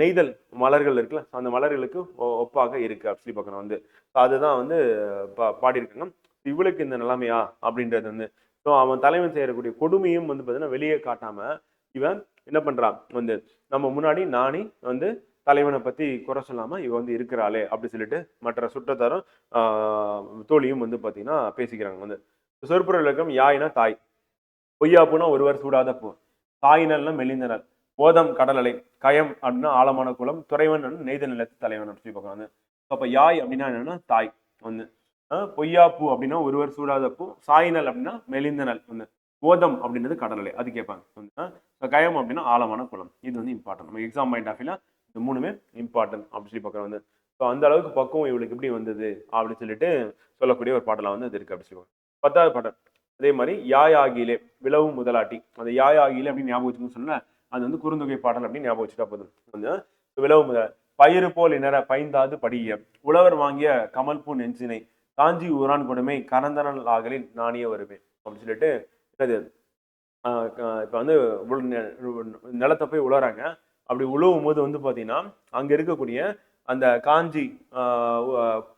நெய்தல் மலர்கள் இருக்குல்ல அந்த மலர்களுக்கு ஒப்பாக இருக்கு அப்படி சொல்லி பார்க்கணும் வந்து. அதுதான் வந்து பாடியிருக்காங்க. இவளுக்கு இந்த நிலைமையா அப்படின்றது வந்து. ஸோ அவன் தலைவன் செய்யக்கூடிய கொடுமையும் வந்து பார்த்தீங்கன்னா வெளியே காட்டாம இவன் என்ன பண்றான் வந்து நம்ம முன்னாடி நானி வந்து தலைவனை பத்தி குறை சொல்லாம இவ வந்து இருக்கிறாளே அப்படி சொல்லிட்டு மற்ற சுற்றத்தாரும் தோழியும் வந்து பாத்தீங்கன்னா பேசிக்கிறாங்க வந்து. சொற்பொருள் விளக்கம் யாயினா தாய் பொய்யாப்புனா ஒருவர் சூடாத போ தாயினல்னா மெலிந்தனர் ஓதம் கடல் அலை, கயம் அப்படின்னா ஆழமான குளம், துறைவன் நெய்தல் நிலத்து தலைவன் அப்படின்னு சொல்லி பார்க்கலாம். அப்ப யாய் அப்படின்னா என்னன்னா தாய் ஒண்ணு. பொய்யா பூ அப்படின்னா ஒருவர் சூடாத பூ, சாய்நல் அப்படின்னா மெலிந்த நல் ஒண்ணு. ஓதம் அப்படின்றது கடல் அலை, அது கேட்பாங்க வந்து. கயம் அப்படின்னா ஆழமான குளம். இது வந்து இம்பார்ட்டன்ட். நம்ம எக்ஸாம் பாயிண்ட் ஆஃப் வியூல இந்த மூணுமே இம்பார்ட்டன்ட் அப்படின்னு சொல்லி பார்க்குறோம் வந்து. ஸோ அந்த அளவுக்கு பக்குவம் இவளுக்கு எப்படி வந்தது அப்படின்னு சொல்லிட்டு சொல்லக்கூடிய ஒரு பாடலாம் வந்து அது இருக்கு அப்படின்னு சொல்லுவாங்க. 10வது பாடல் அதே மாதிரி யாய் ஆகியிலே விளவும் முதலாட்டி. அந்த யாய் ஆகியிலே அப்படின்னு ஞாபகம் வச்சுக்கணும்னு சொன்னா அது வந்து குறுந்தொகை பாடல் அப்படின்னு ஞாபகம் வச்சுட்டா போதும். கொஞ்சம் விளவு முதல் பயிறு போல் இணர பைந்தாது படிய உழவர் வாங்கிய கமல் பூ நெஞ்சினை காஞ்சி ஊரான் கொடுமை கரந்தனல் ஆகலின் நாணிய வருவேன் அப்படின்னு சொல்லிட்டு இது இப்ப வந்து நிலத்தை போய் உழறாங்க. அப்படி உழவும் போது வந்து பாத்தீங்கன்னா அங்க இருக்கக்கூடிய அந்த காஞ்சி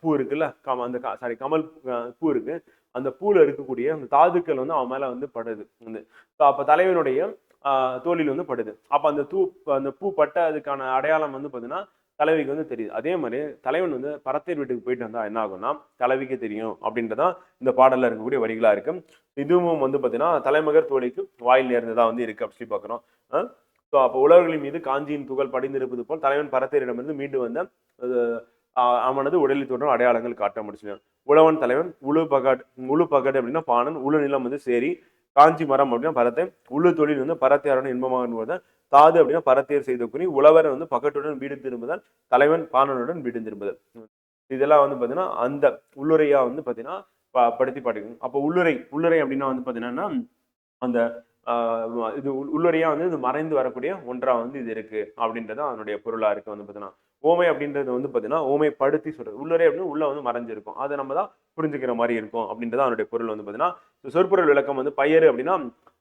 பூ இருக்குல்ல, அந்த சாரி கமல் பூ இருக்கு. அந்த பூல இருக்கக்கூடிய அந்த தாதுக்கள் வந்து அவன் மேல வந்து படுது வந்து. அப்ப தலைவனுடைய தோளில் வந்து படுது. அப்ப அந்த பூ பட்ட அதுக்கான அடையாளம் வந்து பாத்தீங்கன்னா தலைவிக்கு வந்து தெரியுது. அதே மாதிரி தலைவன் வந்து பரத்தையர் வீட்டுக்கு போயிட்டு வந்தா என்ன ஆகும்னா தலைவிக்கு தெரியும் அப்படின்றதான் இந்த பாடல்ல இருக்கக்கூடிய வரிகளா இருக்கு. இதுவும் வந்து பாத்தீங்கன்னா தலைமகர் தோழிக்கு வாயில் நேர்ந்ததா வந்து இருக்கு அப்படி சொல்லி பாக்குறோம். ஸோ அப்போ உழவர்களின் மீது காஞ்சியின் துகள் படிந்திருப்பது போல் தலைவன் பரத்தையரிடமிருந்து மீண்டு வந்த அவனது உடலில் தோன்றும் அடையாளங்கள் காட்ட முடிச்சு. உழவன் தலைவன் உழு பகடு அப்படின்னா பானன், உழு நிலம் வந்து சேரி, காஞ்சி மரம் அப்படின்னா பரத்தை, உள்ளு தொழில் வந்து பரத்தையாருடன் இன்பமாக தாது அப்படின்னா பரத்தையர் செய்த குறி, உழவர் வந்து பகட்டுடன் வீடு திரும்புதல், தலைவன் பானனுடன் வீடு திரும்புதல். இதெல்லாம் வந்து பாத்தீங்கன்னா அந்த உள்ளுரையா வந்து பாத்தீங்கன்னா படுத்தி பாடிக்கணும். அப்போ உள்ளுரை அப்படின்னா வந்து பாத்தீங்கன்னா அந்த இது உள்ளுரையா வந்து இது மறைந்து வரக்கூடிய ஒன்றா வந்து இது இருக்கு அப்படின்றது அதனுடைய பொருளா இருக்கு வந்து பாத்தீங்கன்னா. ஓமை அப்படின்றது வந்து பாத்தீங்கன்னா ஓமை படுத்தி சொல்றது. உள்ளுரை அப்படின்னு உள்ள வந்து மறைஞ்சிருக்கும், அதை நம்ம தான் புரிஞ்சுக்கிற மாதிரி இருக்கும் அப்படின்றது அதனுடைய பொருள் வந்து பாத்தீங்கன்னா. சொற்பொருள் விளக்கம் வந்து பயிறு அப்படின்னா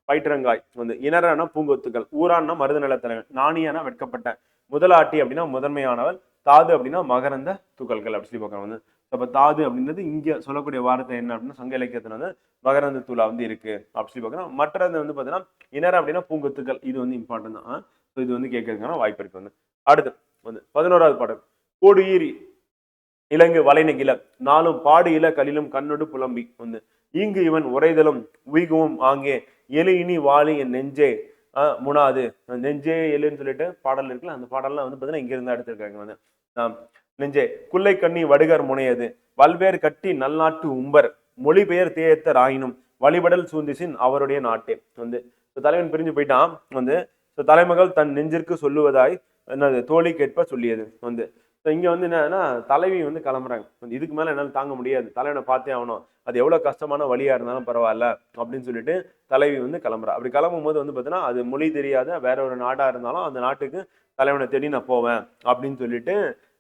பயிற்றங்காய் வந்து, இணரான பூங்கொத்துக்கள், ஊரான்னா மருத நிலத்தலைவன், நாணியானா வெட்கப்பட்ட, முதலாட்டி அப்படின்னா முதன்மையானவள், தாது அப்படின்னா மகரந்த துகள்கள் அப்படி சொல்லி பார்க்கணும் வந்து. அப்ப தாது அப்படின்றது இங்க சொல்லக்கூடிய வார்த்தை என்ன அப்படின்னா சங்க இலக்கியத்துல வந்து மகரந்த தூளா வந்து இருக்கு அப்படி சொல்லி பார்க்கணும். மற்றது வந்து பாத்தீங்கன்னா இணர் அப்படின்னா பூங்கொத்துக்கள், இது வந்து இம்பார்ட்டன் தான். இது வந்து கேட்கறதுக்கான வாய்ப்பு இருக்கு வந்து. அடுத்து வந்து 11வது பாடல். கோடு ஈரி இலங்கு வளைநகில நாளும் பாடு இல கலிலும் கண்ணொடு புலம்பி வந்து, ஈங்கு இவன் உரைதலும் உய்கவும் ஆங்கே எழு இனி வாழி என் நெஞ்சே முனாது. நெஞ்சே எழுன்னு சொல்லிட்டு பாடல் இருக்குல்ல, அந்த பாடல்லாம் வந்து பாத்தீங்கன்னா இங்க இருந்தா எடுத்திருக்காங்க வந்து. நெஞ்சே குள்ளை கண்ணி வடுகர் முனையது வல்வேர் கட்டி நல்நாட்டு உம்பர் மொழிபெயர் தேயத்தர் ஆயினும் வழிபடல் சூந்திசின் அவருடைய நாட்டே வந்து. தலைவன் பிரிஞ்சு போயிட்டான் வந்து. தலைமகள் தன் நெஞ்சிற்கு சொல்லுவதாய் என்னது தோழி கேட்ப சொல்லியது வந்து. இங்க வந்து என்னன்னா தலைவி வந்து கிளம்புறாங்க. இதுக்கு மேல என்னால தாங்க முடியாது, தலைவனை பார்த்தே ஆகணும், அது எவ்வளவு கஷ்டமான வழியா இருந்தாலும் பரவாயில்ல அப்படின்னு சொல்லிட்டு தலைவி வந்து கிளம்புறா. அப்படி கிளம்பும் போது வந்து பாத்தீங்கன்னா அது மொழி தெரியாத வேற ஒரு நாடா இருந்தாலும் அந்த நாட்டுக்கு தலைவனை தேடி நான் போவேன் அப்படின்னு சொல்லிட்டு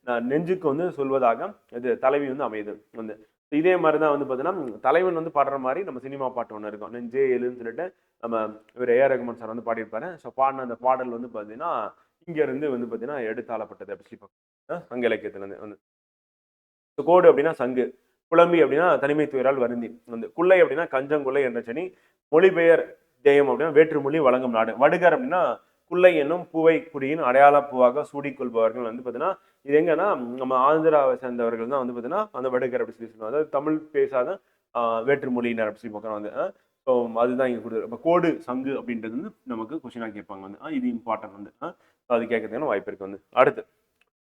நான் நெஞ்சுக்கு வந்து சொல்வதாக இது தலைவி வந்து அமையுது வந்து. இதே மாதிரிதான் வந்து பாத்தீங்கன்னா தலைவன் வந்து பாடுற மாதிரி நம்ம சினிமா பாட்டு ஒண்ணு இருக்கும், நெஞ்சே எழுன்னு சொல்லிட்டு நம்ம இவர் ஏஆர் ரகுமான் சார் வந்து பாடியிருப்பாரு. ஸோ பாடின அந்த பாடல் வந்து பாத்தீங்கன்னா இங்க இருந்து வந்து பாத்தீங்கன்னா எடுத்தாளப்பட்டது அப்படி சங்க இலக்கியத்துல இருந்து வந்து. கோடு அப்படின்னா சங்கு, குழம்பி அப்படின்னா தனிமை துயரால் வருந்தி வந்து, குள்ளை அப்படின்னா கஞ்சங்குள்ளை என்ற சனி, மொழிபெயர் தேயம் அப்படின்னா வேற்றுமொழி வழங்கும் நாடு, வடுகர் அப்படின்னா குள்ளை என்னும் பூவை குடியின் அடையாள பூவாக சூடிக்கொள்பவர்கள் வந்து பாத்தீங்கன்னா இது எங்கன்னா நம்ம ஆந்திராவை சேர்ந்தவர்கள் தான் வந்து பாத்தீங்கன்னா அந்த வடுகர் அப்படி சொல்லி சொல்லுவாங்க. அதாவது தமிழ் பேசாத வேற்றுமொழியினர் அப்படி சொல்லி பார்க்கணும் வந்து. ஸோ அதுதான் இங்க கொடுக்குது. இப்போ கோடு சங்கு அப்படின்றது வந்து நமக்கு கொஸ்டினா கேட்பாங்க வந்து. இது இம்பார்ட்டன்ட் வந்து. அது கேட்கறதுக்கான வாய்ப்பு இருக்கு வந்து. அடுத்து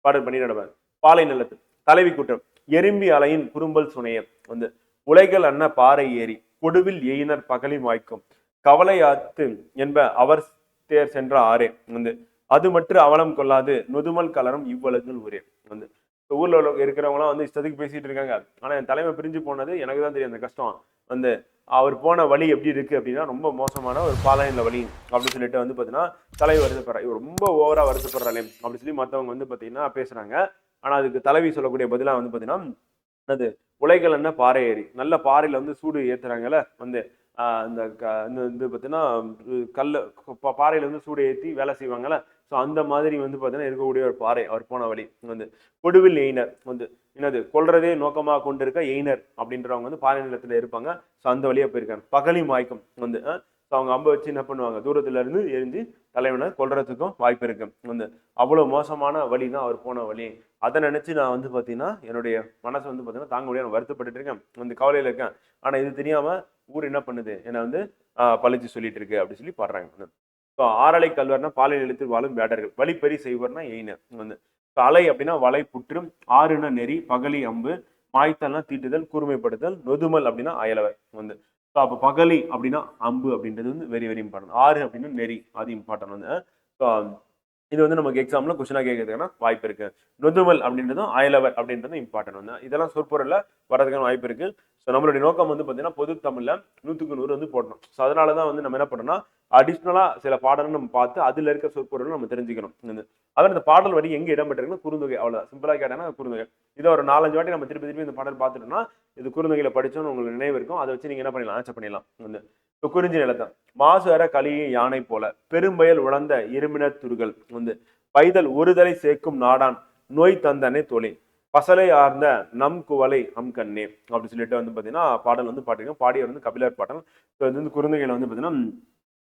பாடல் பண்ணி நடப்பார். பாலை நிலத்து தலைவி கூட்டம் எறும்பி அலையின் குறும்பல் சுனைய வந்து, உலைகள் அன்ன பாறை ஏறி கொடுவில் எயினர் பகலி வாய்க்கும் கவலை ஆத்து என்ப அவர் தேர் சென்ற ஆரே வந்து, அது மற்ற அவலம் கொள்ளாது நொதுமல் கலரும் இவ்வளவுகள் ஊரே வந்து. ஊர்ல இருக்கிறவங்களாம் வந்து இஷ்டத்துக்கு பேசிட்டு இருக்காங்க. ஆனா என் தலைமை பிரிஞ்சு போனது எனக்கு தான் தெரியும் அந்த கஷ்டம் வந்து. அவர் போன வழி எப்படி இருக்கு அப்படின்னா ரொம்ப மோசமான ஒரு பாலைநில வழி அப்படின்னு சொல்லிட்டு வந்து பாத்தீங்கன்னா தலைவி வருத்தப்படுறா. இவர் ரொம்ப ஓவரா வருத்தப்படுறாளே அப்படின்னு சொல்லி மத்தவங்க வந்து பாத்தீங்கன்னா பேசுறாங்க. ஆனா அதுக்கு தலைவி சொல்லக்கூடிய பதிலா வந்து பாத்தீங்கன்னா அது உலைகள் என்ன பாறை ஏறி நல்ல பாறையில வந்து சூடு ஏத்துறாங்கல்ல வந்து. இந்த இது பார்த்தீங்கன்னா கல்ல பாறையில வந்து சூடு ஏற்றி வேலை செய்வாங்கல்ல. ஸோ அந்த மாதிரி வந்து பார்த்தீங்கன்னா இருக்கக்கூடிய ஒரு பாறை அவர் போன வழி வந்து. கொடுவில் எயினர் வந்து என்னது கொல்றதே நோக்கமாக கொண்டு இருக்க எயினர் அப்படின்றவங்க வந்து பாறை நிலத்துல இருப்பாங்க. ஸோ அந்த வழியா போயிருக்காங்க. பகலி மாய்க்கம் வந்து அவங்க அம்பை வச்சு என்ன பண்ணுவாங்க, தூரத்துல இருந்து எரிஞ்சு தலைவனை கொல்றதுக்கும் வாய்ப்பு இருக்கு வந்து. அவ்வளவு மோசமான வழி தான் அவர் போன வழி. அதை நினைச்சு நான் வந்து பாத்தீங்கன்னா என்னுடைய மனசை வந்து பாத்தீங்கன்னா தாங்க முடியாது வருத்தப்பட்டு இருக்கேன், வந்து கவலையில இருக்கேன். ஆனா இது தெரியாம ஊர் என்ன பண்ணுது, என்ன வந்து பழிச்சு சொல்லிட்டு இருக்கு அப்படி சொல்லி பாடுறாங்க. ஸோ ஆறலை கல்வர்னா பாலை நிலத்தில் வாழும் வேடர்கள். வழிப்பறி செய்வர்னா எயினர் வந்து. அலை அப்படின்னா வலை புற்று, ஆறுனா நெறி, பகலி அம்பு, மாய்த்தல்னா தீட்டுதல், கூர்மைப்படுத்தல், நொதுமல் அப்படின்னா அயலவர் வந்து. ஸோ அப்போ பகலி அப்படின்னா அம்பு அப்படின்றது வந்து வெரி வெரி இம்பார்ட்டன்ட். ஆறு அப்படின்னா நெறி, அது இம்பார்ட்டன்ட் வந்து. ஸோ இது வந்து நமக்கு எக்ஸாம்ல கொஸ்டினா கேட்கறதுக்கான வாய்ப்பு இருக்கு. நொதுமல் அப்படின்றதும் அயலவர் அப்படின்றதும் இம்பார்ட்டன்ட் வந்து. இதெல்லாம் சொற்பொருள்ல வரதுக்கான வாய்ப்பு இருக்கு. ஸோ நம்மளுடைய நோக்கம் வந்து பார்த்தீங்கன்னா பொது தமிழ்ல 100க்கு 100 வந்து போடணும். ஸோ அதனால தான் வந்து நம்ம என்ன பண்ணோம்னா அடிஷ்னலா சில பாடல்கள் நம்ம பார்த்து அதுல இருக்க சொற்பொருள் நம்ம தெரிஞ்சுக்கணும். அதான் இந்த பாடல் வரி எங்க இடம்பெற்றிருக்குன்னா குறுந்தொகை, அவ்வளவுதான். சிம்பிளா கேட்டாங்கன்னா குறுந்தொகை. இதை ஒரு 4-5 வாட்டி நம்ம திருப்பி திருப்பி இந்த பாடல் பார்த்துட்டோம்னா இது குறுந்தொகையில படிச்சோம்னு உங்களுக்கு நினைவு இருக்கும். அதை வச்சு நீங்க என்ன பண்ணிடலாம், ஆன்சர் பண்ணிடலாம் வந்து. இப்போ குறிஞ்சி நிலத்தான் மாசு அற கலியை யானை போல பெரும்பயல் உழந்த இருமினர் துருகள் வந்து பைதல் ஒருதலை சேர்க்கும் நாடான் நோய் தந்தனே தோழி பசலை ஆர்ந்த நம் குவலை அம் கண்ணே அப்படின்னு சொல்லிட்டு வந்து பாத்தீங்கன்னா பாடல் வந்து பாட்டிருக்கோம். பாடியவர் வந்து கபிலர் பாடல். இது வந்து குறுந்தொகையில வந்து பாத்தீங்கன்னா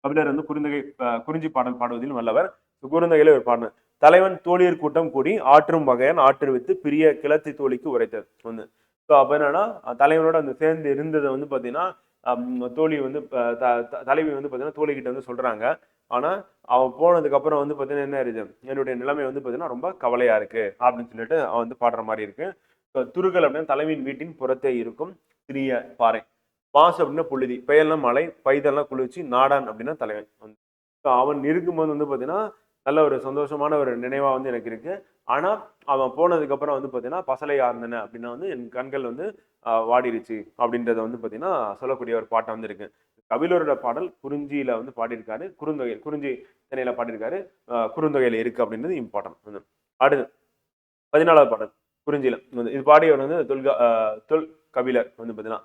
கபிலர் வந்து குறுந்தொகை குறிஞ்சி பாடல் பாடுவதில் வல்லவர். குறுந்தொகையில ஒரு பாடல் தலைவன் தோழியர் கூட்டம் கூடி ஆற்றும் வகையான் ஆற்றுவித்து பிரிய கிளத்தி தோழிக்கு உரைத்தது வந்து. ஸோ அப்ப என்னன்னா தலைவனோட அந்த சேர்ந்து இருந்ததை வந்து பாத்தீங்கன்னா தோழி வந்து தலைவி வந்து பாத்தீங்கன்னா தோழி கிட்ட வந்து சொல்றாங்க. ஆனா அவன் போனதுக்கு அப்புறம் வந்து பாத்தீங்கன்னா என்ன ஆயிடுது, என்னுடைய நிலைமை வந்து பாத்தீங்கன்னா ரொம்ப கவலையா இருக்கு அப்படின்னு சொல்லிட்டு அவன் வந்து பாடுற மாதிரி இருக்கு. துருகள் அப்படின்னா தலைவியின் வீட்டின் புறத்தே இருக்கும் சிறிய பாறை. மாசு அப்படின்னா புழுதி, பெயர்லாம் மலை, பைதெல்லாம் குளிர்ச்சி, நாடான் அப்படின்னா தலைவன் வந்து. அவன் இருக்கும்போது வந்து பாத்தீங்கன்னா நல்ல ஒரு சந்தோஷமான ஒரு நினைவா வந்து எனக்கு இருக்கு. ஆனா அவன் போனதுக்கு அப்புறம் வந்து பாத்தீங்கன்னா பசலை ஆர்ந்தன அப்படின்னா வந்து என் கண்கள் வந்து வாடிருச்சு அப்படின்றத வந்து பாத்தீங்கன்னா சொல்லக்கூடிய ஒரு பாட்டை வந்து இருக்கு. கபிலரோட பாடல் குறிஞ்சியில வந்து பாடியிருக்காரு, குறுந்தொகை குறிஞ்சி திணையில பாடியிருக்காரு, குறுந்தொகையில இருக்கு அப்படின்றது இம்பார்ட்டன்ட். அடுத்து 14வது பாடல் குறிஞ்சியில இது பாடியவர் வந்து தொல் கபிலர் வந்து பாத்தீங்கன்னா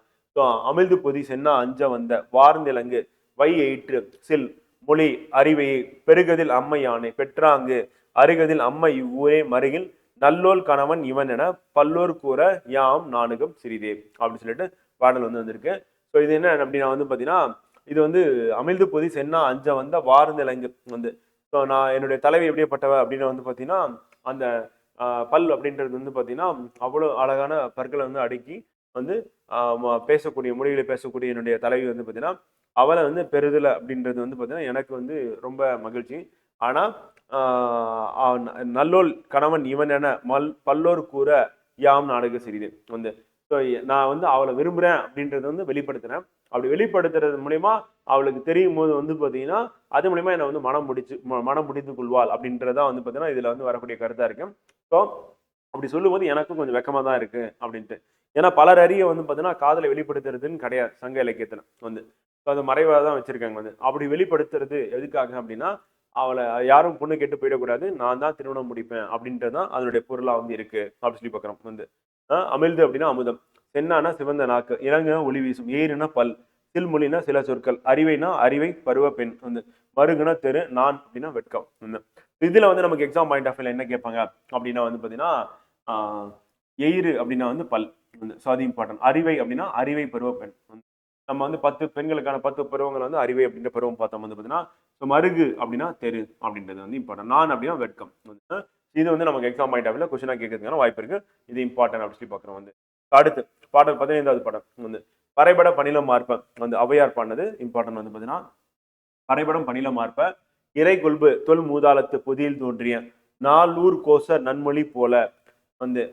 அமிழ்து பொதி சென்னா அஞ்ச வந்த வார்ந்திலங்கு வை எயிற்று சில் மொழி அறிவையை பெருகதில் அம்மை யானை பெற்றாங்கு அருகதில் அம்மை இவ்வூரே மருகில் நல்லோல் கணவன் இவன் என பல்லோர் கூற யாம் நானுகம் சிறிதே அப்படின்னு சொல்லிட்டு பாடல் வந்து வந்திருக்கு. ஸோ இது என்ன அப்படின்னா வந்து பாத்தீங்கன்னா இது வந்து அமிழ்து பொதி சென்னா அஞ்ச வந்த வார்ந்திலங்கு வந்து. ஸோ நான் என்னுடைய தலைவி எப்படியப்பட்டவ அப்படின்னு வந்து பாத்தீங்கன்னா அந்த பல் அப்படின்றது வந்து பாத்தீங்கன்னா அவ்வளவு அழகான பற்களை வந்து அடுக்கி வந்து பேசக்கூடிய மொழிகளை பேசக்கூடிய என்னுடைய தலைவி வந்து பாத்தீங்கன்னா அவளை வந்து பெறுதல அப்படின்றது வந்து பாத்தீங்கன்னா எனக்கு வந்து ரொம்ப மகிழ்ச்சி. ஆனா நல்லோல் கணவன் இவன் என பல்லோர் கூற யாம் நாடக சிறிது வந்து. ஸோ நான் வந்து அவளை விரும்புறேன் அப்படின்றத வந்து வெளிப்படுத்துறேன். அப்படி வெளிப்படுத்துறது மூலியமா அவளுக்கு தெரியும் போது வந்து பாத்தீங்கன்னா அது மூலியமா என்னை வந்து மனம் முடித்து கொள்வாள் அப்படின்றதா வந்து பாத்தீங்கன்னா இதுல வந்து வரக்கூடிய கருத்தா இருக்கு. ஸோ அப்படி சொல்லும்போது எனக்கும் கொஞ்சம் வெக்கமா தான் இருக்கு அப்படின்ட்டு. ஏன்னா பலர் அறிய வந்து பாத்தீங்கன்னா காதலை வெளிப்படுத்துறதுன்னு கிடையாது சங்க இலக்கியத்துல வந்து. அது மறைவாக தான் வச்சிருக்காங்க வந்து. அப்படி வெளிப்படுத்துறது எதுக்காக அப்படின்னா அவளை யாரும் பொண்ணு கேட்டு போயிடக்கூடாது, நான் தான் திருமணம் முடிப்பேன் அப்படின்றதான் அதனுடைய பொருளா வந்து இருக்கு அப்படின்னு சொல்லி பார்க்குறோம் வந்து. அமிழ்து அப்படின்னா அமுதம், சென்னானா சிவந்த நாக்கு, இளங்குனா ஒளி வீசும், ஏறுனா பல், சில்மொழினா சில சொற்கள், அறிவைனா அறிவை பருவ பெண் வந்து, மருகுனா தெரு, நான் அப்படின்னா வெட்கம் வந்து. இதுல வந்து நமக்கு எக்ஸாம் பாயிண்ட் ஆஃப் வியூல என்ன கேட்பாங்க அப்படின்னா வந்து பாத்தீங்கன்னா எயிறு அப்படின்னா வந்து பல் வந்து. ஸோ அது இம்பார்ட்டன்ட். அறிவை அப்படின்னா அறிவை பருவ பெண். நம்ம வந்து 10 பெண்களுக்கான 10 பருவங்கள் வந்து அறிவை அப்படின்ற பருவம் பார்த்தோம் வந்து பார்த்தீங்கன்னா மருகு அப்படின்னா தெரு அப்படின்றது வந்து இம்பார்ட்டன்ட். நான் அப்படின்னா வெட்கம் வந்து. இது வந்து நமக்கு எக்ஸாம் பாயிண்ட் ஆஃப் வியூல கொஸ்டினா கேட்கறதுக்கான வாய்ப்பு இருக்கு. இது இம்பார்ட்டன்ட் அப்படின்னு சொல்லி பார்க்குறோம் வந்து. அடுத்து பாடல் 15வது பாடம் வந்து பறைபட பணிலம் மார்ப்ப வந்து ஔவையார் பாடினது இம்பார்ட்டன்ட் வந்து பார்த்தீங்கன்னா பறைபடம் பணிலம் மார்ப்ப இறை கொல்பு தொல் மூதாளத்து பொதியில் தோன்றிய நாலூர் கோச நன்மொழி போல வந்து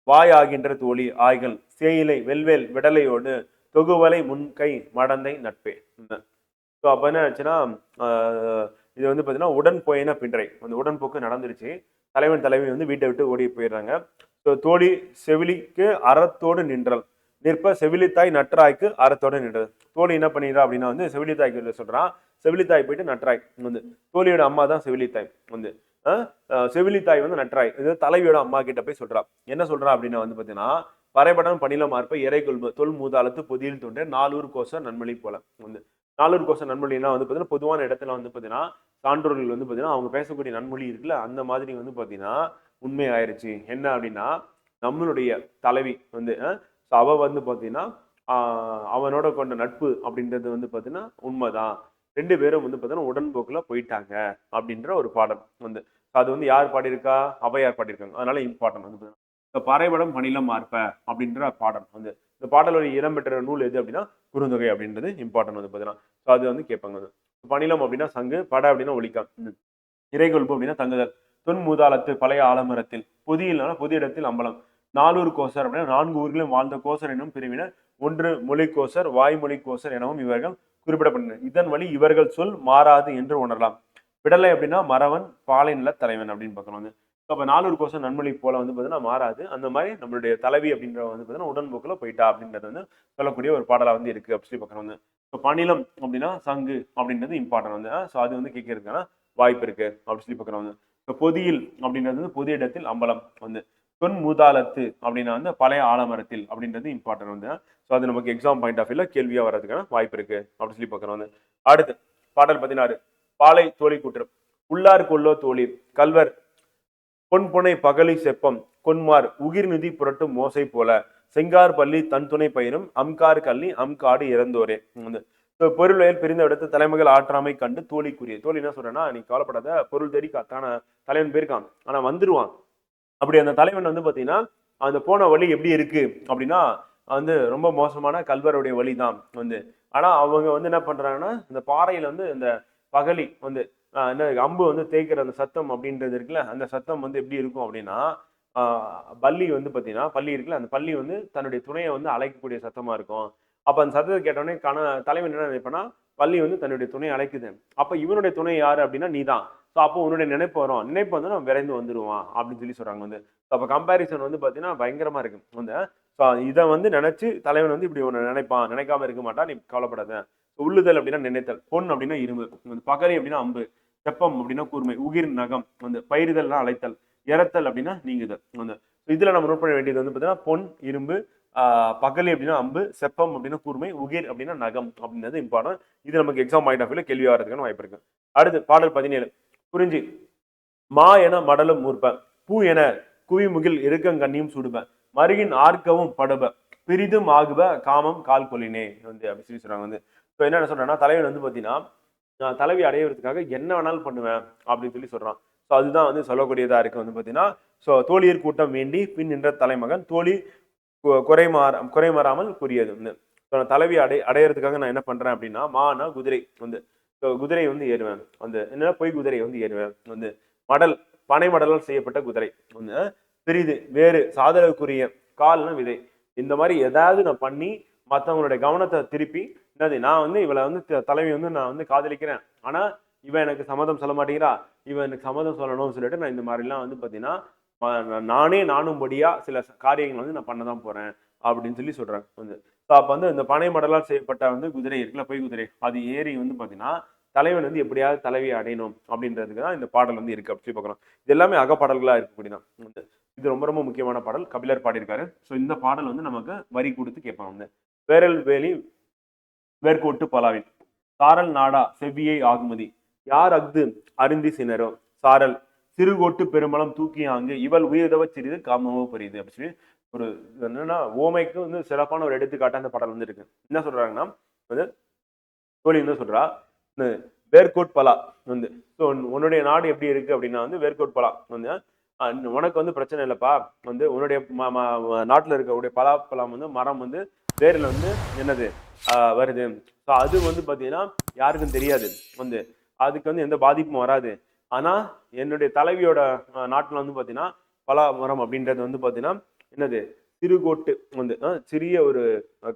வாய் ஆகின்ற தோழி ஆய்கள் சேயிலை வெல்வேல் விடலையோடு தொகுவலை முன்கை மடந்தை நட்பே. ஸோ அப்போ என்ன ஆச்சுன்னா இது வந்து பார்த்தீங்கன்னா உடன் போயின பின்றை அந்த உடன்போக்கு நடந்துருச்சு. தலைவன் தலைவி வந்து வீட்டை விட்டு ஓடி போயிடுறாங்க. ஸோ தோழி செவிலிக்கு அறத்தோடு நின்றல் நிற்ப செவிலித்தாய் நற்றாய்க்கு அறத்தோடு நின்றது. தோழி என்ன பண்ணிடுறா அப்படின்னா வந்து செவிலித்தாய்க்கு சொல்றான். செவிலித்தாய் போயிட்டு நற்றாய் வந்து தோழியோட அம்மா தான் செவிலித்தாய் வந்து. செவிலித்தாய் வந்து நற்றாய் இது தலைவியோட அம்மா கிட்ட போய் சொல்றா. என்ன சொல்றா அப்படின்னா வந்து பாத்தீங்கன்னா பறைபடம் பணில மார்ப்ப இறை கொள்பு தொல் மூதாளத்து பொதியில் தோன்ற நாலூர் கோச நன்மொழி போல வந்து. நாலூர் கோச நன்மொழினா வந்து பாத்தீங்கன்னா பொதுவான இடத்துல வந்து பாத்தீங்கன்னா சான்றோர்கள் வந்து பாத்தீங்கன்னா அவங்க பேசக்கூடிய நன்மொழி இருக்குல்ல அந்த மாதிரி வந்து பாத்தீங்கன்னா உண்மை ஆயிருச்சு. என்ன அப்படின்னா நம்மளுடைய தலைவி வந்து அவ வந்து பாத்தீங்கன்னா அவனோட கொண்ட நட்பு அப்படின்றது வந்து பாத்தீங்கன்னா உண்மைதான். 2 பேரும் வந்து பாத்தீங்கன்னா உடன்போக்குல போயிட்டாங்க அப்படின்ற ஒரு பாடல் வந்து. அது வந்து யார் பாடியிருக்கா, ஔவையார் பாடியிருக்காங்க. அதனால இம்பார்ட்டன்ட் வந்து இந்த பறைபடம் பணிலம் மார்ப்ப அப்படின்ற பாடல் வந்து. இந்த பாடலோட இடம்பெற்ற நூல் எது அப்படின்னா குறுந்தொகை அப்படின்றது இம்பார்ட்டன்ட் வந்து பாத்தீங்கன்னா. அது வந்து கேட்பாங்க. பணிலம் அப்படின்னா சங்கு, பட அப்படின்னா ஒலிக்கம். இறைகொள்பு அப்படின்னா தங்குதல். தொன் மூதாளத்து பழைய ஆலமரத்தில், பொதியில்னா பொது இடத்தில் அம்பலம். நாலூர் கோசர் அப்படின்னா 4 ஊர்களிலும் வாழ்ந்த கோசர் என்னும் பிரிவினர். 1 மொழி கோசர், வாய்மொழி கோசர் எனவும் இவர்கள் குறிப்பிடப்பட்டனர். இதன் வழி இவர்கள் சொல் மாறாது என்று உணரலாம். விடலை அப்படின்னா மறவன், பாலை நில தலைவன் அப்படின்னு பார்க்கணும் வந்து. அப்ப 400 கோசம் நன்மொழி போல வந்து பார்த்தீங்கன்னா மாறாது. அந்த மாதிரி நம்மளுடைய தலைவி அப்படின்ற வந்து பார்த்தீங்கன்னா உடன்போக்குல போயிட்டா அப்படின்றது வந்து சொல்லக்கூடிய ஒரு பாடலா வந்து இருக்கு அப்படி சொல்லி பார்க்கணும் வந்து. இப்போ பணிலம் அப்படின்னா சங்கு அப்படின்றது இம்பார்ட்டன் வந்து. ஸோ அது வந்து கேட்கறதுக்கான வாய்ப்பு இருக்கு அப்படி சொல்லி பார்க்கணும் வந்து. இப்போ பொதியில் அப்படின்றது வந்து பொது இடத்தில் அம்பலம் வந்து. தொன் மூதாளத்து அப்படின்னா வந்து பழைய ஆலமரத்தில் அப்படின்றது இம்பார்ட்டன் வந்து. ஸோ அது நமக்கு எக்ஸாம் பாயிண்ட் ஆஃப் வியூல கேள்வியா வர்றதுக்கான வாய்ப்பு இருக்கு அப்படி சொல்லி பார்க்கணும் வந்து. அடுத்து பாடல் 16 பாலை தோழி கூற்றம். உள்ளார் கொல்லோ தோழி கல்வர் பொன்புனை பகலி செப்பம் கொன்மார் உகிர்நிதி புரட்டும் மோசை போல செங்கார் பள்ளி தன் துணை பயிரும் அம்கார் கள்ளி அம்காடு இறந்தோரே வந்து. பொருள் வயல் பிரிந்த இடத்து தலைமைகள் ஆற்றாமை கண்டு தோழிக்குரிய தோழி என்ன சொல்றேன்னா, நீ கவலைப்படாத, பொருள் தேடி காத்தான தலைவன் போயிருக்கான், ஆனா வந்துருவான். அப்படி அந்த தலைவன் வந்து பாத்தீங்கன்னா அந்த போன வழி எப்படி இருக்கு அப்படின்னா வந்து ரொம்ப மோசமான கல்வருடைய வழி தான் வந்து. ஆனா அவங்க வந்து என்ன பண்றாங்கன்னா இந்த பாறையில வந்து இந்த பகலி வந்து என்ன அம்பு வந்து தேய்க்கிற அந்த சத்தம் அப்படின்றது இருக்குல்ல, அந்த சத்தம் வந்து எப்படி இருக்கும் அப்படின்னா பள்ளி வந்து பாத்தீங்கன்னா பள்ளி இருக்குல்ல, அந்த பள்ளி வந்து தன்னுடைய துணையை வந்து அழைக்கக்கூடிய சத்தமா இருக்கும். அப்ப அந்த சத்தத்தை கேட்டோடனே தலைவன் என்ன நினைப்பனா, பள்ளி வந்து தன்னுடைய துணையை அழைக்குது, அப்ப இவனுடைய துணை யாரு அப்படின்னா நீதான். ஸோ அப்போ உன்னுடைய நினைப்பு வரும், நினைப்பு வந்து நம்ம விரைந்து வந்துருவான் அப்படின்னு சொல்லி சொல்றாங்க வந்து. அப்ப கம்பாரிசன் வந்து பாத்தீங்கன்னா பயங்கரமா இருக்கு வந்து. ஸோ இதை வந்து நினைச்சு தலைவன் வந்து இப்படி ஒன்று நினைப்பான், நினைக்காம இருக்க மாட்டான், நீ கவலைப்படாத. உள்ளுதல் அப்படின்னா நினைத்தல், பொன் அப்படின்னா இரும்பு, பகரி அப்படின்னா அம்பு, செப்பம் அப்படின்னா கூர்மை, உகிர் நகம் வந்து, பயிரிதல்னா அழைத்தல், இறத்தல் அப்படின்னா நீங்குதல் வந்து. இதுல நம்ம நோட் பண்ண வேண்டியது வந்து பாத்தீங்கன்னா பொன் இரும்பு, பகலி அப்படின்னா அம்பு, செப்பம் அப்படின்னா கூர்மை, உகிர் அப்படின்னா நகம் அப்படின்றது இம்பார்ட்டன்ட். இது நமக்கு எக்ஸாம் பாயிண்ட் ஆஃப் வியூல கேள்வி வரதுக்கான வாய்ப்பு இருக்கு. அடுத்து பாடல் 17 குறிஞ்சி. மா என மடலும் மூர்ப்ப பூ என குவிமுகில் இருக்கங்கண்ணியும் சுடுப மருகின் ஆர்க்கவும் படுப பிரிதும் ஆகுப காமம் கால் கொலினே வந்து அப்படி சொல்லி சொல்றாங்க வந்து. இப்போ என்ன சொல்றேன்னா தலைவன் வந்து பாத்தீங்கன்னா நான் தலைவி அடையிறதுக்காக என்ன வேணாலும் பண்ணுவேன் அப்படின்னு சொல்லி சொல்றான். ஸோ அதுதான் வந்து சொல்லக்கூடியதா இருக்கு வந்து பாத்தீங்கன்னா. ஸோ தோழியர் கூட்டம் வேண்டி பின் நின்ற தலைமகன் தோழி குறைமாறாமல் கூறியது வந்து. தலைவி அடையிறதுக்காக நான் என்ன பண்றேன் அப்படின்னா மானா குதிரை வந்து, குதிரை வந்து ஏறுவேன் வந்து, என்ன பொய் குதிரை வந்து ஏறுவேன் வந்து. மடல் பனை மடலால் செய்யப்பட்ட குதிரை வந்து. பெரிது வேறு சாதலுக்குரிய கால்னா விதை. இந்த மாதிரி ஏதாவது நான் பண்ணி மற்றவங்களுடைய கவனத்தை திருப்பி என்னது நான் வந்து இவளை வந்து தலைவி வந்து நான் வந்து காதலிக்கிறேன், ஆனா இவன் எனக்கு சம்மதம் சொல்ல மாட்டேங்கிறா, இவன் எனக்கு சம்மதம் சொல்லணும்னு சொல்லிட்டு நான் இந்த மாதிரிலாம் வந்து பாத்தீங்கன்னா நானே நானும்படியா சில காரியங்கள் வந்து நான் பண்ணதான் போறேன் அப்படின்னு சொல்லி சொல்றாங்க வந்து. அப்ப வந்து இந்த பனை மடலால் செய்யப்பட்ட வந்து குதிரை இருக்குல்ல, பொய் குதிரை, அது ஏறி வந்து பாத்தீங்கன்னா தலைவன் வந்து எப்படியாவது தலைவியை அடையணும் அப்படின்றதுக்கு தான் இந்த பாடல் வந்து இருக்கு அப்படி பார்க்கலாம். இது எல்லாமே அகப்பாடல்களா இருக்கக்கூடியதான். இது ரொம்ப ரொம்ப முக்கியமான பாடல், கபிலர் பாடியிருக்காரு. ஸோ இந்த பாடல் வந்து நமக்கு வரி கொடுத்து கேட்பாங்க வந்து. வேரல் வேலி வேர்கோட்டு பலாவின் சாரல் நாடா செவ்வியை ஆகுமதி யார் அஃது அருந்தி சினரோ சாரல் சிறுகோட்டு பெருமளம் தூக்கி ஆங்கு இவள் உயிர்தவ சிறிது காமமோ புரியுது அப்படி சொல்லி ஒரு என்னன்னா ஓமைக்கு வந்து சிறப்பான ஒரு எடுத்துக்காட்ட அந்த பாடல் வந்து இருக்கு. என்ன சொல்றாங்கன்னா வந்து தோழி என்ன சொல்றா, வேர்கோட் பலா வந்து, ஸோ உன்னுடைய நாடு எப்படி இருக்கு அப்படின்னா வந்து வேர்கோட் பலா வந்து உனக்கு வந்து பிரச்சனை இல்லைப்பா வந்து, உன்னுடைய நாட்டில் இருக்கக்கூடிய பலாப்பழம் வந்து மரம் வந்து வேரில் வந்து என்னது வருது. ஸோ அது வந்து பார்த்தீங்கன்னா யாருக்கும் தெரியாது வந்து, அதுக்கு வந்து எந்த பாதிப்பும் வராது. ஆனால் என்னுடைய தலைவியோட நாட்டில் வந்து பார்த்தீங்கன்னா பலா மரம் அப்படின்றது வந்து பார்த்தீங்கன்னா என்னது சிறுகோட்டு வந்து சிறிய ஒரு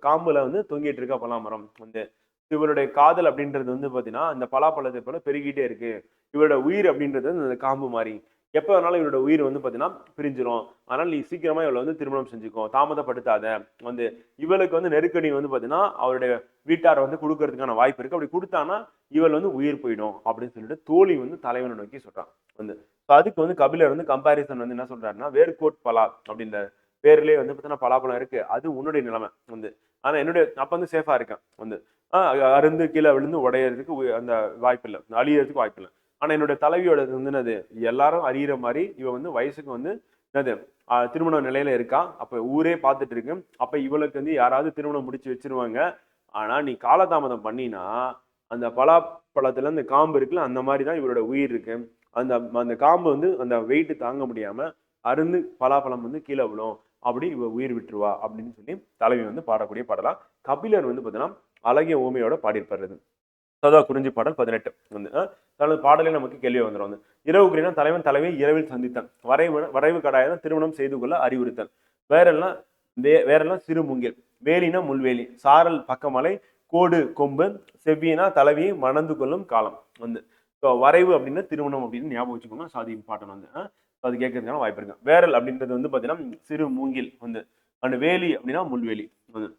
காம்புல வந்து தொங்கிட்டு இருக்க பலாமரம் வந்து. இவருடைய காதல் அப்படின்றது வந்து பாத்தீங்கன்னா இந்த பலாப்பழத்தை போல பெருகிட்டே இருக்கு. இவரோட உயிர் அப்படின்றது இந்த காம்பு மாதிரி எப்ப வேணாலும் இவரோட உயிர் வந்து பாத்தீங்கன்னா பிரிஞ்சிரும். அதனால நீ சீக்கிரமா இவளை வந்து திருமணம் செஞ்சுக்கோ, தாமதப்படுத்தாத வந்து. இவளுக்கு வந்து நெருக்கடி வந்து பாத்தீங்கன்னா அவருடைய வீட்டாரை வந்து கொடுக்கறதுக்கான வாய்ப்பு இருக்கு. அப்படி கொடுத்தானா இவள் வந்து உயிர் போயிடும் அப்படின்னு சொல்லிட்டு தோழி வந்து தலைவனை நோக்கி சொல்றான் வந்து. அதுக்கு வந்து கபிலர் வந்து கம்பாரிசன் வந்து என்ன சொல்றாருன்னா வேர்கோட் பலா அப்படின்ற பேர்லயே வந்து பார்த்தீங்கன்னா பலாப்பழம் இருக்கு, அது உன்னுடைய நிலைமை வந்து. ஆனா என்னுடைய அப்ப வந்து சேஃபா இருக்கேன் வந்து, அருந்து கீழே விழுந்து உடையறதுக்கு அந்த வாய்ப்பு இல்லை, அழியறதுக்கு வாய்ப்பு இல்லை. ஆனா என்னுடைய தலைவியோட வந்து என்னது எல்லாரும் அறியிற மாதிரி இவ வந்து வயசுக்கு வந்து என்னது திருமண நிலையில இருக்கா. அப்ப ஊரே பார்த்துட்டு இருக்கு. அப்ப இவளுக்கு வந்து யாராவது திருமணம் முடிச்சு வச்சிருவாங்க. ஆனா நீ காலதாமதம் பண்ணினா அந்த பலாப்பழத்துல இந்த காம்பு இருக்குல்ல, அந்த மாதிரிதான் இவரோட உயிர் இருக்கு. அந்த அந்த காம்பு வந்து அந்த வெயிட் தாங்க முடியாம அருந்து பலாப்பழம் வந்து கீழே விழும், அப்படி இவ உயிர் விட்டுருவா அப்படின்னு சொல்லி தலைவி வந்து பாடக்கூடிய பாடலாம். கபிலர் வந்து பார்த்தீங்கன்னா அழகிய ஓமையோட பாடியிருப்பாரு. சதா குறிஞ்சி பாடல் 18 வந்து தனது பாடலே நமக்கு கேள்வி வந்துடும் வந்து. இரவு குறினா தலைவன் தலைவி இரவில் சந்தித்தான், வரைவு கடாயம் திருமணம் செய்து கொள்ள அறிவுறுத்தல், வேறெல்லாம் வேறெல்லாம் சிறு மூங்கில், வேலினா முள்வேலி, சாரல் பக்கமலை, கோடு கொம்பு, செவ்வினா தலைவியை மணந்து கொள்ளும் காலம் வந்து. வரைவு அப்படின்னா திருமணம் அப்படின்னு ஞாபகம் வச்சுக்கோங்க. சாதி இம்பார்ட்டன் வந்து அது கேட்கறதுக்கான வாய்ப்பு இருக்கு. வேரல் அப்படின்றது வந்து பாத்தீங்கன்னா சிறு மூங்கில் வந்து, அண்ட் வேலி அப்படின்னா முள்வேலி வந்து.